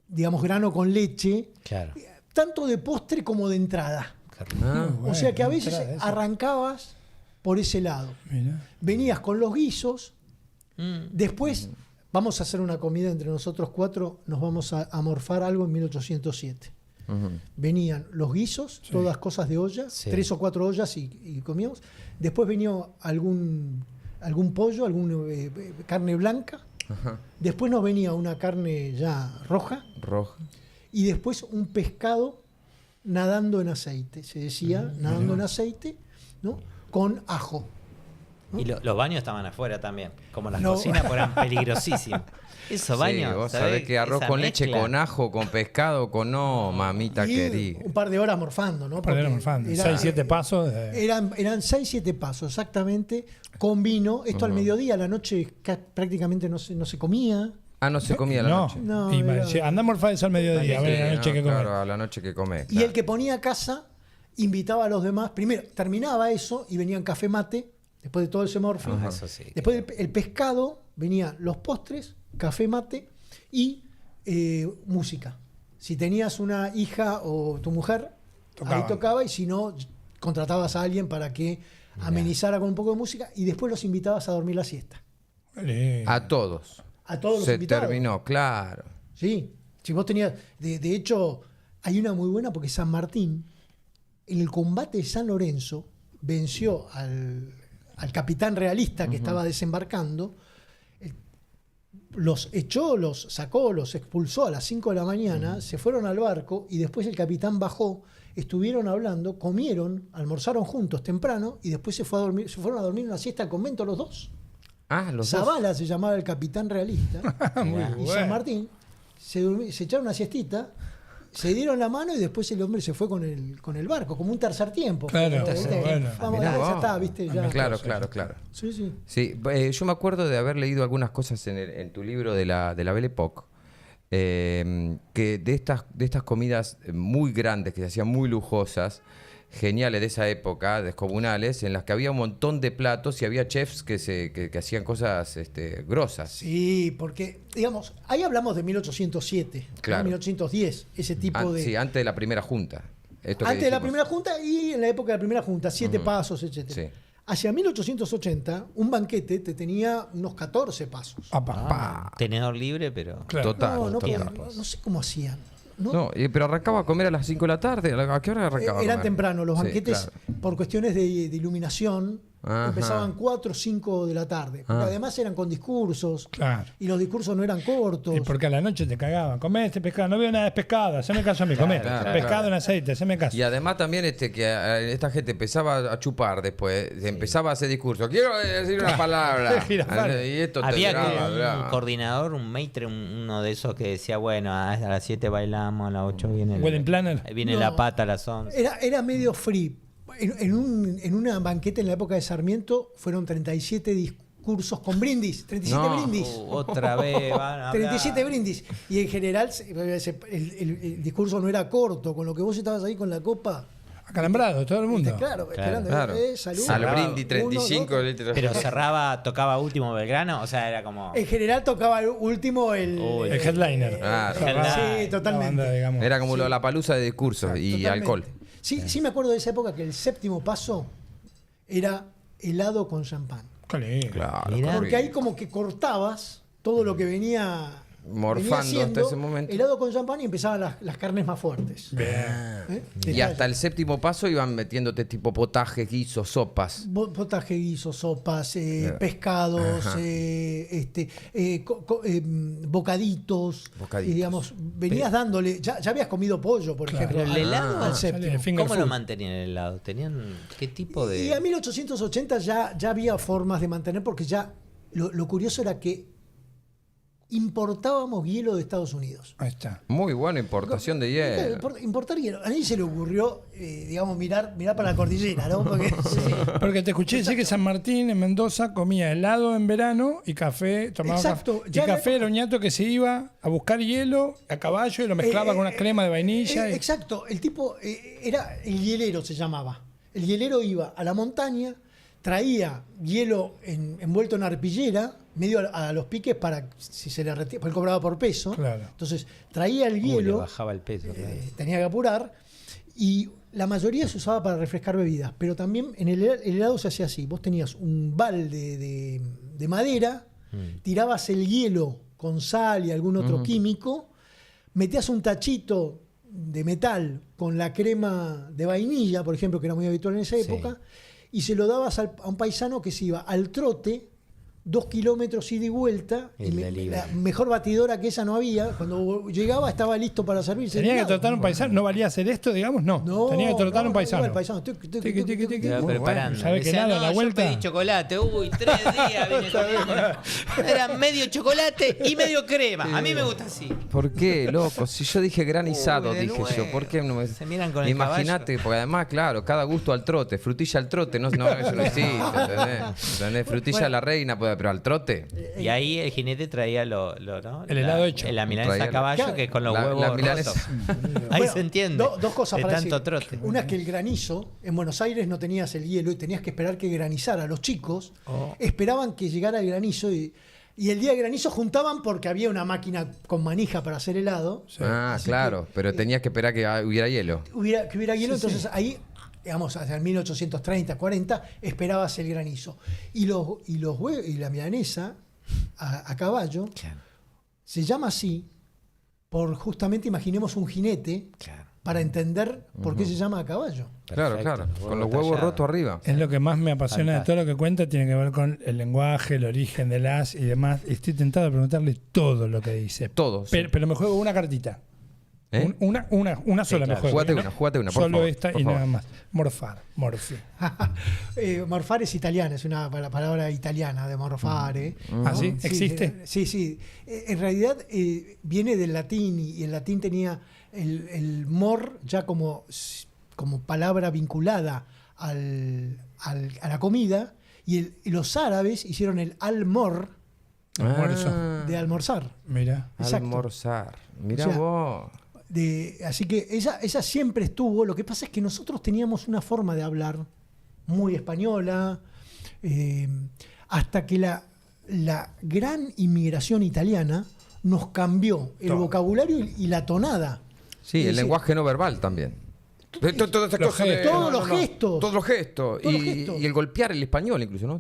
digamos, grano con leche, Claro. tanto de postre como de entrada. Ah, O sea que a veces entrada esa. arrancabas por ese lado. Mirá. Venías con los guisos, después vamos a hacer una comida entre nosotros 4, nos vamos a morfar algo en 1807. Venían los guisos, todas cosas de olla, Sí. 3 o 4 ollas y comíamos. Después venía algún pollo, alguna carne blanca. Después nos venía una carne ya roja roja. y después un pescado nadando en aceite. Se decía nadando en aceite, ¿no? Con ajo. Y los baños estaban afuera también. Como las No. cocinas, pues eran peligrosísimos. Esos baños. Sí, vos ¿sabés? sabés que arroz Esa con leche, mezcla. con ajo, con pescado, con no, mamita Y querida. un par de horas morfando, ¿no? Para Porque morfando. era- 6-7 pasos. Eran 6-7 pasos, exactamente, con vino. Esto al mediodía, a la noche prácticamente no se comía. Ah, no se comía a la no. noche. No, Y era- si andamos morfados al mediodía, a ver la noche que comer. Claro, a la noche que come. Y el que ponía casa invitaba a los demás. Primero, terminaba eso y venían café mate, después de todo ese morfing. Ah, eso sí. Después el pescado, venían los postres, café mate y música. Si tenías una hija o tu mujer, Tocaban. ahí tocaba, y si no, contratabas a alguien para que amenizara con un poco de música y después los invitabas a dormir la siesta. A todos. A todos los Se invitados. terminó, claro. Sí. Si vos tenías. De hecho, hay una muy buena porque San Martín, en el combate de San Lorenzo, venció al capitán realista que estaba desembarcando. Los echó, los sacó, los expulsó a las 5 de la mañana, se fueron al barco y después el capitán bajó, estuvieron hablando, comieron, almorzaron juntos temprano y después se fueron a dormir una siesta al convento los dos. Ah, los dos. Zavala se llamaba el capitán realista Muy y bueno. San Martín se echaron una siestita, se dieron la mano y después el hombre se fue con el barco, como un tercer tiempo. Claro, ¿Viste? bueno. Vamos, Mirá ya vos. está, ¿viste? Ya. Claro, claro, claro. Sí, sí. Sí, yo me acuerdo de haber leído algunas cosas en tu libro de la Belle Époque, que de estas comidas muy grandes, que se hacían muy lujosas, geniales de esa época, descomunales, en las que había un montón de platos y había chefs que hacían cosas grosas. Sí, porque, digamos, ahí hablamos de 1807, ¿no? Claro. 1810, ese tipo de... Sí, antes de la primera junta. Esto que Antes de la dijimos. primera junta y en la época de la primera junta, 7 pasos, etc. Sí. Hacia 1880, un banquete te tenía unos 14 pasos. Tenedor libre, pero. Claro. Total. no, total. no sé cómo hacían. ¿no? No, pero arrancaba a comer a las 5 de la tarde. ¿A qué hora arrancaba? a Eran comer? temprano, los Sí, banquetes, claro. por cuestiones de iluminación, Ajá. empezaban 4 o 5 de la tarde. Porque Ah. además eran con discursos, Claro. y los discursos no eran cortos. Y porque a la noche te cagaban. Comé este pescado. No veo nada de pescado. Haceme caso a mí. Comé. claro, pescado claro. en aceite. Haceme caso. Y además también que esta gente empezaba a chupar después, empezaba a hacer discurso. Quiero decir una palabra. Girafales. Y esto Había duraba, como un duraba. coordinador, un maitre, uno de esos que decía, bueno, a las 7 bailamos, a las 8 viene Wedding planner. viene No. la pata, a las 11. Era medio free. En una banqueta en la época de Sarmiento fueron 37 discursos con brindis. 37 No. brindis. Otra vez van a hablar. 37 brindis. Y en general el discurso no era corto, con lo que vos estabas ahí con la copa. Acalambrado, todo el mundo. Claro, esperando. Claro. Salud. Al Cerrado. brindis 35 litros. Pero cerraba, tocaba último Belgrano, o sea, era como... En general tocaba el último el headliner. Claro. Headliner. Sí, totalmente. La banda, digamos. Era como la palusa de discursos y Totalmente. alcohol. Sí, me acuerdo de esa época que el séptimo paso era helado con champán. Qué lindo. Claro. Mirá. Porque ahí como que cortabas todo lo que venía Morfando siendo hasta ese momento. helado con champán y empezaban las carnes más fuertes. ¿Eh? Y hasta el séptimo paso iban metiéndote tipo potajes, guisos, sopas. Potaje, guisos, sopas, pescados, bocaditos. Bocaditos. Y, digamos, venías dándole. Ya habías comido pollo, por Claro. ejemplo. Pero el helado, al séptimo. el finger ¿cómo lo food. mantenían el helado? ¿Tenían qué tipo de...? Y a 1880 ya había formas de mantener, porque ya lo curioso era que importábamos hielo de Estados Unidos. Ahí está. Muy buena importación de hielo. Importar hielo. A nadie se le ocurrió, digamos, mirar para la cordillera, ¿no? Porque, Porque te escuché decir que San Martín en Mendoza comía helado en verano y café, tomaba Exacto. café. Y Ya café la- era un ñato que se iba a buscar hielo a caballo y lo mezclaba con una crema de vainilla. Exacto. El tipo era el hielero, se llamaba. El hielero iba a la montaña, traía hielo envuelto en arpillera, medio a los piques para si se le retira, porque él cobraba por peso. Claro. Entonces traía el Le hielo, bajaba el peso. claro. tenía que apurar, y la mayoría se usaba para refrescar bebidas, pero también en el helado se hacía así. Vos tenías un balde de madera, tirabas el hielo con sal y algún otro químico, metías un tachito de metal con la crema de vainilla, por ejemplo, que era muy habitual en esa Sí. época, y se lo dabas a un paisano que se iba al trote 2 kilómetros ida y vuelta, El delivery. la mejor batidora que esa no había. Cuando llegaba estaba listo para servirse. Tenía que helado. tratar un paisano. ¿No valía hacer esto, digamos? No. Tenía que tratar un paisano. iba el paisano. Tiqui, tiqui, Tiqui, tiqui, tiqui. Te iba Muy preparando. bueno. ¿Sabe que Decía, nada? no, La yo vuelta. pedí chocolate. Uy, 3 días vine comiendo. Era medio chocolate y medio crema. A mí me gusta así. ¿Por qué, loco? Si yo dije granizado, Uy, de dije yo. ¿Por qué no me.? Se miran con el Imagínate, porque además, claro, cada gusto al trote. Frutilla al trote, no, eso no existe, ¿entendés? Frutilla a la reina, pero al trote. Y ahí el jinete traía ¿no? El helado hecho. La milanesa Traía- a caballo, Claro. que es con los La huevos milanesa. rotos. Ahí Bueno, se entiende. dos cosas de para tanto decir. trote. Una es que el granizo, en Buenos Aires no tenías el hielo y tenías que esperar que granizara. Los chicos esperaban que llegara el granizo y el día de granizo juntaban porque había una máquina con manija para hacer helado. Ah, Así claro, que, pero tenías que esperar que hubiera hielo. que hubiera hielo, entonces ahí, digamos, hasta el 1830, 40, esperabas el granizo. Y los huevos y la milanesa a caballo se llama así por justamente, imaginemos un jinete para entender por qué se llama a caballo. Claro, Perfecto, claro. huevo Con los huevos tallado. rotos arriba. Es lo que más me apasiona de Fantástico. todo lo que cuenta, tiene que ver con el lenguaje, el origen de las y demás. Estoy tentado de preguntarle todo lo que dice. Todo, sí. Pero me juego una cartita. ¿Eh? Una sola claro. me juego. Jugate una, por Solo favor, esta por y favor. nada más. Morfi. Morfare es italiana, es una palabra italiana de morfare. ¿Ah, sí? Sí, ¿Existe? Sí. En realidad viene del latín y el latín tenía el mor ya como palabra vinculada a la comida, y los árabes hicieron el almor Almuerzo. de almorzar. Mira. Exacto. Almorzar. Mirá O sea, vos. Así que esa siempre estuvo. Lo que pasa es que nosotros teníamos una forma de hablar muy española, hasta que la gran inmigración italiana nos cambió el Todo. vocabulario y la tonada. Sí, Es el decir, lenguaje no verbal también. Todas estas Los cosas de- gestos. Todos los gestos. Todos los gestos. Todos los Y, gestos. y el golpear el español incluso, ¿no?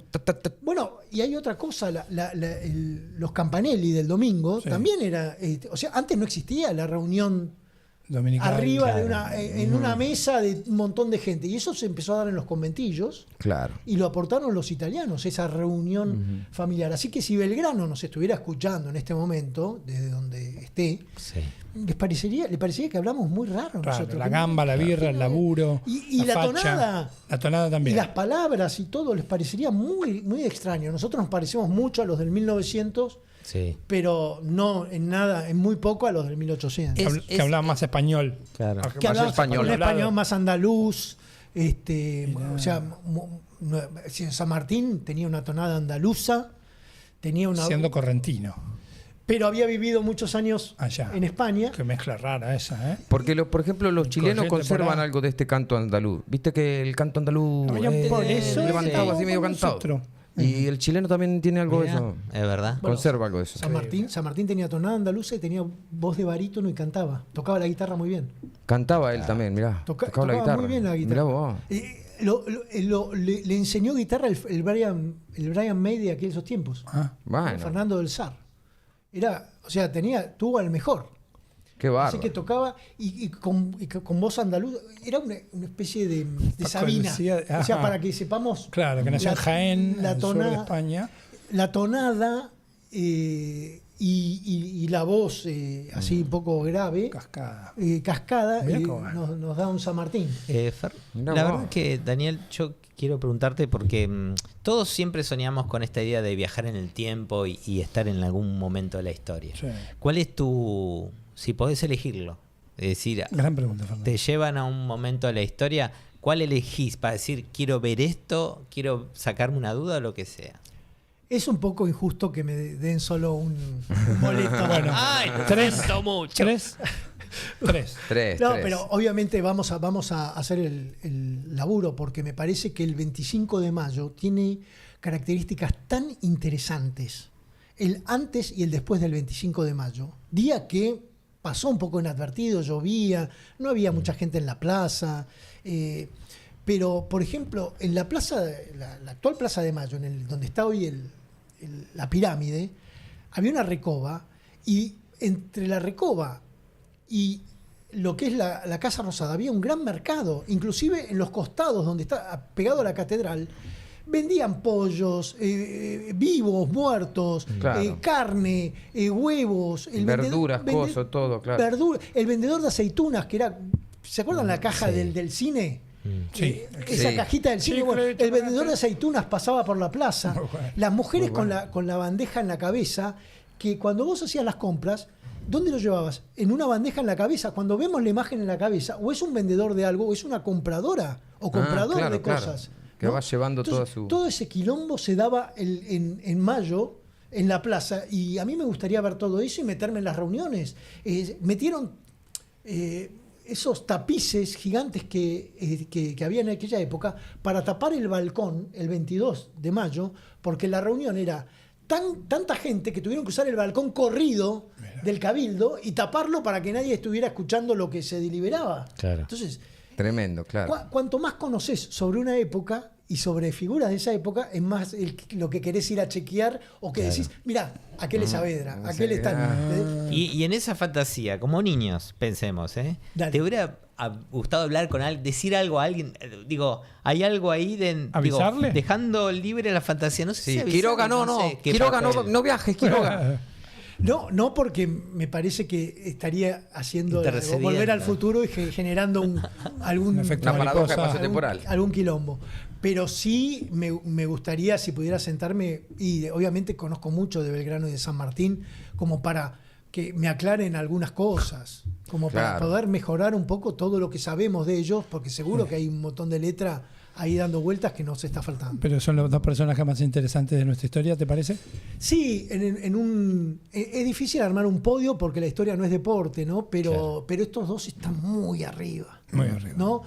Bueno, y hay otra cosa, los campanelli del domingo Sí. también era, o sea, antes no existía la reunión Dominical. arriba de claro. en una mesa de un montón de gente, y eso se empezó a dar en los conventillos. Claro. Y lo aportaron los italianos, esa reunión familiar. Así que si Belgrano nos estuviera escuchando en este momento, desde donde esté, Sí. le parecería que hablamos muy raro Claro, nosotros. la gamba, la birra, el laburo. Y la facha. tonada. La tonada Y también. las palabras y todo les parecería muy, muy extraño. Nosotros nos parecemos mucho a los del 1900, Sí. pero no en nada, en muy poco a los del 1800. Que hablaban más español. Claro. Que más hablaba español. un hablado. español más andaluz. O sea, San Martín tenía una tonada andaluza, tenía una. Siendo correntino. pero había vivido muchos años Allá. en España. Qué mezcla rara esa, ¿eh? Porque, por ejemplo, los chilenos corriente conservan por ahí. algo de este canto andaluz. Viste que el canto andaluz Por eso levantado, es así medio como cantado. nosotros. Y el chileno también tiene algo de Mirá, eso. es verdad. Bueno, Conserva algo de eso. San Martín tenía tonada andaluza y tenía voz de barítono y cantaba. Tocaba la guitarra muy bien. Cantaba él también, mirá. Tocaba la guitarra. muy bien la Mirá guitarra. vos. Le enseñó guitarra el Brian May de aquellos tiempos. Ah, Bueno, Fernando del Sar. Tuvo al mejor. qué bárbaro. Así que tocaba y con voz andaluz. Era una especie de Sabina. Decía, O sea, ajá. para que sepamos. claro, que nació en Jaén, en el sur de tonada, España. la tonada y la voz así un poco grave, Cascada. cascada, Mirá cómo va. nos da un San Martín. Fer, Mirá la vos. verdad que, Daniel, yo quiero preguntarte porque todos siempre soñamos con esta idea de viajar en el tiempo y estar en algún momento de la historia. Sí. ¿Cuál es tu, si podés elegirlo, es decir, Gran pregunta, Fernando. te llevan a un momento de la historia, ¿cuál elegís para decir quiero ver esto, quiero sacarme una duda o lo que sea? Es un poco injusto que me den solo un boleto. Bueno, Ay, tres, siento mucho. tres. Tres. No, pero obviamente vamos a hacer el laburo porque me parece que el 25 de mayo tiene características tan interesantes. El antes y el después del 25 de mayo. Día que pasó un poco inadvertido, llovía, no había mucha gente en la plaza. Pero, por ejemplo, en la plaza, la actual Plaza de Mayo, donde está hoy la pirámide, había una recoba y entre la recoba y lo que es la Casa Rosada había un gran mercado, inclusive en los costados donde está pegado a la catedral, vendían pollos, vivos, muertos, Claro. carne, huevos, Verduras, cosas, todo, claro. el vendedor de aceitunas, que era, ¿se acuerdan la caja Sí. del cine? Sí. Esa Sí. cajita del cine, bueno, Chicle, el vendedor chocolate. de aceitunas pasaba por la plaza, Muy bueno. las mujeres Muy bueno. con la bandeja en la cabeza, que cuando vos hacías las compras, ¿dónde lo llevabas? En una bandeja en la cabeza. Cuando vemos la imagen en la cabeza, o es un vendedor de algo, o es una compradora o comprador claro, de claro. cosas. Que va llevando toda su- Todo ese quilombo se daba en mayo en la plaza, y a mí me gustaría ver todo eso y meterme en las reuniones. Metieron esos tapices gigantes que había en aquella época para tapar el balcón el 22 de mayo, porque la reunión era tanta gente que tuvieron que usar el balcón corrido del Cabildo y taparlo para que nadie estuviera escuchando lo que se deliberaba. Claro. Entonces, Tremendo, claro. cuanto más conoces sobre una época y sobre figuras de esa época, es más lo que querés ir a chequear o que decís, mirá, aquel es Saavedra, aquel está... Y en esa fantasía, como niños, pensemos, Dale. ¿te hubiera gustado hablar con alguien, decir algo a alguien? Digo, ¿hay algo ahí ¿Avisarle? dejando libre la fantasía? No sé Sí, si avisarle, Quiroga, no. sé qué Quiroga, papel. no viajes, Quiroga. No, porque me parece que estaría haciendo Intercediendo. volver al futuro y generando algún Un efecto Una paradoja mariposa. espacio-temporal. algún quilombo. Pero sí me gustaría, si pudiera sentarme, y obviamente conozco mucho de Belgrano y de San Martín, como para que me aclaren algunas cosas, como para Claro. poder mejorar un poco todo lo que sabemos de ellos, porque seguro que hay un montón de letra ahí dando vueltas que nos está faltando. Pero son los dos personajes más interesantes de nuestra historia, ¿te parece? Sí, es difícil armar un podio porque la historia no es deporte, ¿no? Pero estos dos están muy arriba. Muy arriba. ¿No?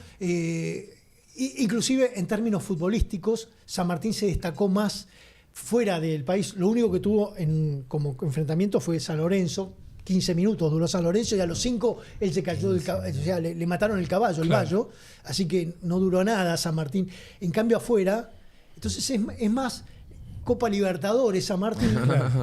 Inclusive en términos futbolísticos, San Martín se destacó más fuera del país. Lo único que tuvo como enfrentamiento fue San Lorenzo. 15 minutos duró San Lorenzo y a los 5 él se cayó del caballo, o sea, le mataron el caballo, el Claro. vallo, así que no duró nada San Martín. En cambio afuera, entonces es más Copa Libertadores San Martín,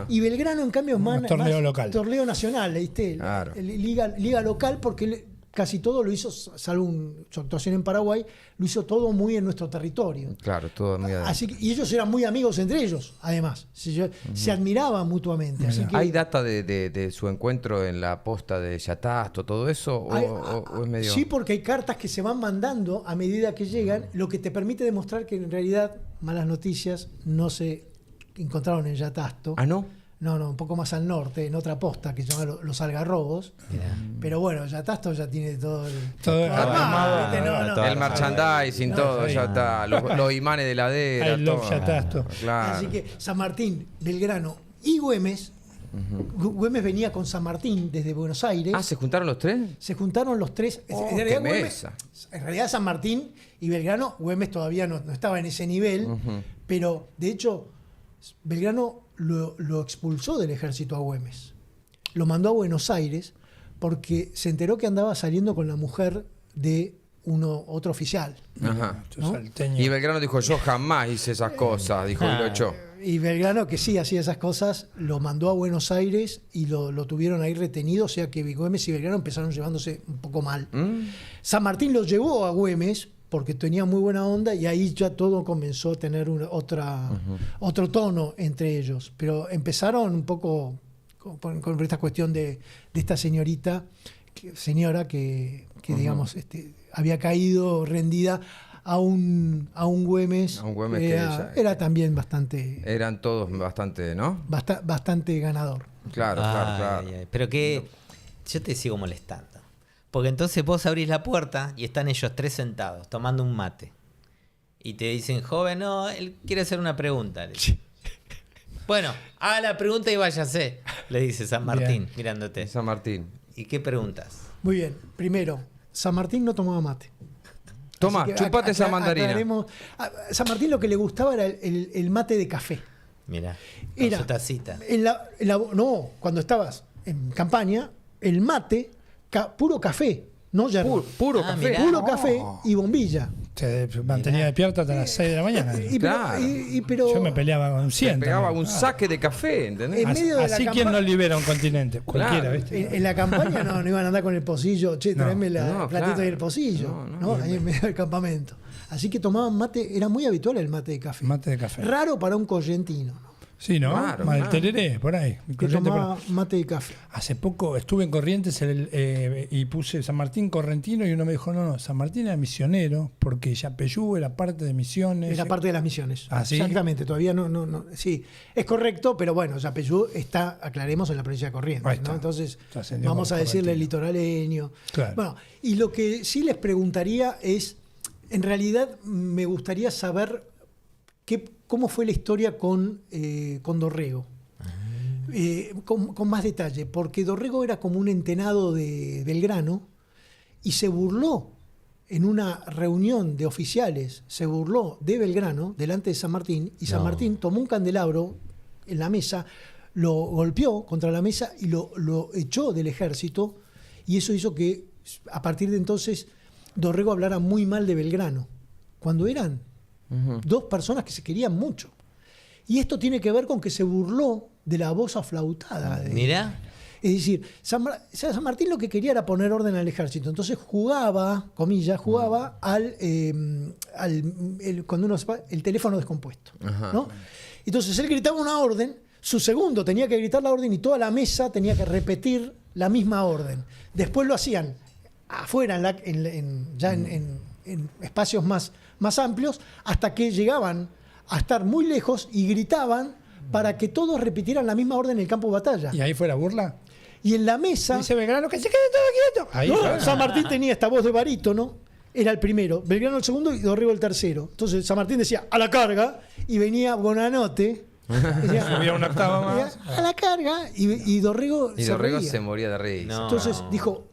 y Belgrano en cambio es más torneo local. torneo nacional, ¿viste? Claro. Liga local, porque casi todo lo hizo, salvo su actuación en Paraguay, lo hizo todo muy en nuestro territorio. Claro, todo muy adentro. Así que, y ellos eran muy amigos entre ellos, además. Se admiraban mutuamente. Así que, ¿Hay data de su encuentro en la posta de Yatasto, todo eso? ¿O es medio...? Sí, porque hay cartas que se van mandando a medida que llegan, lo que te permite demostrar que en realidad malas noticias no se encontraron en Yatasto. ¿Ah, no? No, un poco más al norte, en otra posta que se llama Los Algarrobos. Pero bueno, Yatasto ya tiene todo Todo armado, ¿viste? todo El merchandising, todo, sí. ya está. Los imanes de heladera, I love todo. Yatasto. Claro. Así que San Martín, Belgrano y Güemes Güemes venía con San Martín desde Buenos Aires. Ah, ¿se juntaron los tres? Se juntaron los tres. Oh, en, realidad, qué Güemes- mesa. en realidad San Martín y Belgrano, Güemes todavía no estaba en ese nivel, pero de hecho Belgrano lo expulsó del ejército a Güemes. Lo mandó a Buenos Aires porque se enteró que andaba saliendo con la mujer de otro oficial. Ajá. ¿no? Salteño. Y Belgrano dijo, yo jamás hice esas cosas, dijo, y lo echó. Y Belgrano, que sí hacía esas cosas, lo mandó a Buenos Aires y lo tuvieron ahí retenido, o sea que Güemes y Belgrano empezaron llevándose un poco mal. San Martín lo llevó a Güemes porque tenía muy buena onda y ahí ya todo comenzó a tener otro tono entre ellos. Pero empezaron un poco con esta cuestión de esta señora que digamos, había caído rendida a un Güemes. A un Güemes que era también bastante, Eran todos bastante, ¿no? bastante ganador. Claro, claro. Ay, pero que yo te sigo molestando. Porque entonces vos abrís la puerta y están ellos tres sentados tomando un mate. Y te dicen, joven, no, él quiere hacer una pregunta. Le dice. Bueno, haga la pregunta y váyase, le dice San Martín, Bien. mirándote. San Martín. ¿Y qué preguntas? Muy bien. Primero, San Martín no tomaba mate. Toma, Así que chupate esa mandarina. aclaremos. A San Martín lo que le gustaba era el mate de café. Mira, con Era su tacita. no, cuando estabas en campaña, el mate, puro café, no yerba. Puro Ah, café. mirá. Puro café y bombilla. Se mantenía despierto hasta las 6 de la mañana. Claro. Pero Yo me peleaba con 100. Se pegaba también. un saque de café, ¿entendés? En medio de la Así campa- quien no libera un continente. Cualquiera, Claro. ¿viste? en la campaña no iban a andar con el pocillo, che, No. traeme el No, platito claro. y el pocillo, ¿no? Ahí en medio del campamento. Así que tomaban mate, era muy habitual el mate de café. Mate de café. Raro para un correntino, ¿no? Sí, ¿no? Claro, Mal claro. tereré, por ahí. Que Corriente por ahí. tomaba mate de café. Hace poco estuve en Corrientes y puse San Martín correntino y uno me dijo, no, San Martín era misionero porque Yapeyú era parte de Misiones. Era parte de las misiones. ¿Ah, sí? Exactamente, todavía no. Sí, es correcto, pero bueno, Yapeyú está, aclaremos, en la provincia de Ahí Corrientes, está. ¿no? Entonces, Trascendió vamos a como decirle correntino. litoraleño. Claro. Bueno, y lo que sí les preguntaría es, en realidad me gustaría saber cómo fue la historia con Dorrego. Con más detalle, porque Dorrego era como un entenado de Belgrano y se burló en una reunión de oficiales, se burló de Belgrano delante de San Martín y San No. Martín tomó un candelabro en la mesa, lo golpeó contra la mesa y lo echó del ejército y eso hizo que a partir de entonces Dorrego hablara muy mal de Belgrano, cuando eran dos personas que se querían mucho. Y esto tiene que ver con que se burló de la voz aflautada. Mira, Es decir, San Martín lo que quería era poner orden al ejército. Entonces jugaba, comillas, cuando uno sepa, el teléfono descompuesto. ¿No? Entonces él gritaba una orden, su segundo tenía que gritar la orden y toda la mesa tenía que repetir la misma orden. Después lo hacían afuera, en espacios más amplios, hasta que llegaban a estar muy lejos y gritaban para que todos repitieran la misma orden en el campo de batalla. ¿Y ahí fue la burla? Y en la mesa, Dice Belgrano que se quede todo quieto. Ahí no, fue. San Martín tenía esta voz de barítono, era el primero, Belgrano el segundo y Dorrego el tercero. Entonces San Martín decía a la carga y venía Bonanote, decía, Subía una octava más. a la carga y Dorrego Y se Dorrego reía. se moría de risa. No. Entonces dijo,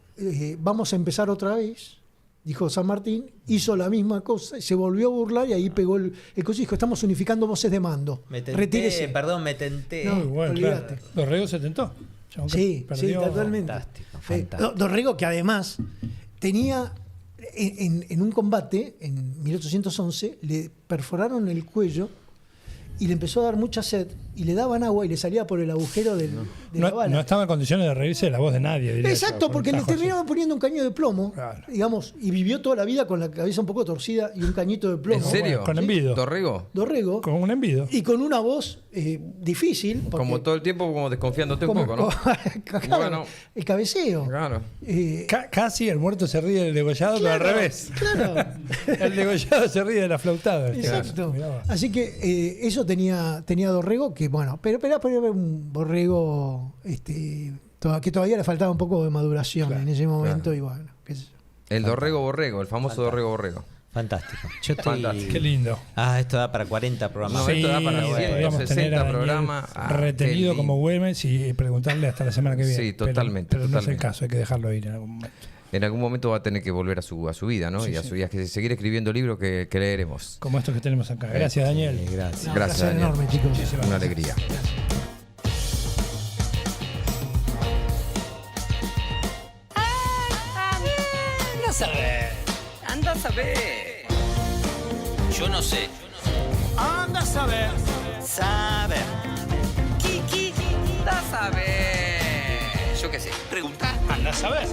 vamos a empezar otra vez. Dijo San Martín, hizo la misma cosa, y se volvió a burlar y ahí pegó el coche y dijo, estamos unificando voces de mando. me tenté, Retírese. perdón, me tenté. No, Muy bueno, olvídate. claro. Dorrego se tentó. Chabón que Sí, perdió. totalmente. Fantástico, Sí. fantástico. Dorrego, que además tenía en un combate, en 1811, le perforaron el cuello y le empezó a dar mucha sed y le daban agua y le salía por el agujero de la No, bala. no estaba en condiciones de reírse de la voz de nadie. diría Exacto, yo, porque le con un tajo así. terminaban poniendo un caño de plomo, Claro. digamos, y vivió toda la vida con la cabeza un poco torcida y un cañito de plomo. ¿En serio? Con envido. ¿Dorrego? Dorrego, Con un envido. y con una voz difícil. porque- Como todo el tiempo, como desconfiándote un como- poco, ¿no? claro, Bueno. el cabeceo. Claro. Casi el muerto se ríe del degollado, pero al revés. Claro. El degollado se ríe de la flautada. en este caso. Exacto. Mirá vos. Así que eso tenía Dorrego, que bueno, pero era un Borrego que todavía le faltaba un poco de maduración Claro, en ese momento y bueno, qué sé yo. El Dorrego Borrego, el famoso Dorrego Borrego. Fantástico. Yo estoy... Fantástico. Qué lindo. Esto da para 40 programas. No, esto da para Sí, 160 podríamos tener a Daniel programas. retenido qué como lindo. Güemes y preguntarle hasta la semana que viene. Sí, Pero- totalmente, Pero, no es el totalmente. caso, hay que dejarlo ir en algún momento. En algún momento va a tener que volver a su vida, ¿no? Sí, y a sí. su y a que seguir escribiendo libros que leeremos. Como estos que tenemos acá. Gracias, Daniel. Gracias. No, un Gracias, placer Daniel. enorme, chicos. Muchísimas Una gracias. alegría. Anda a saber. Yo no sé. Anda a saber. Saber. Anda a saber. Yo qué sé. Pregunta. Anda a saber.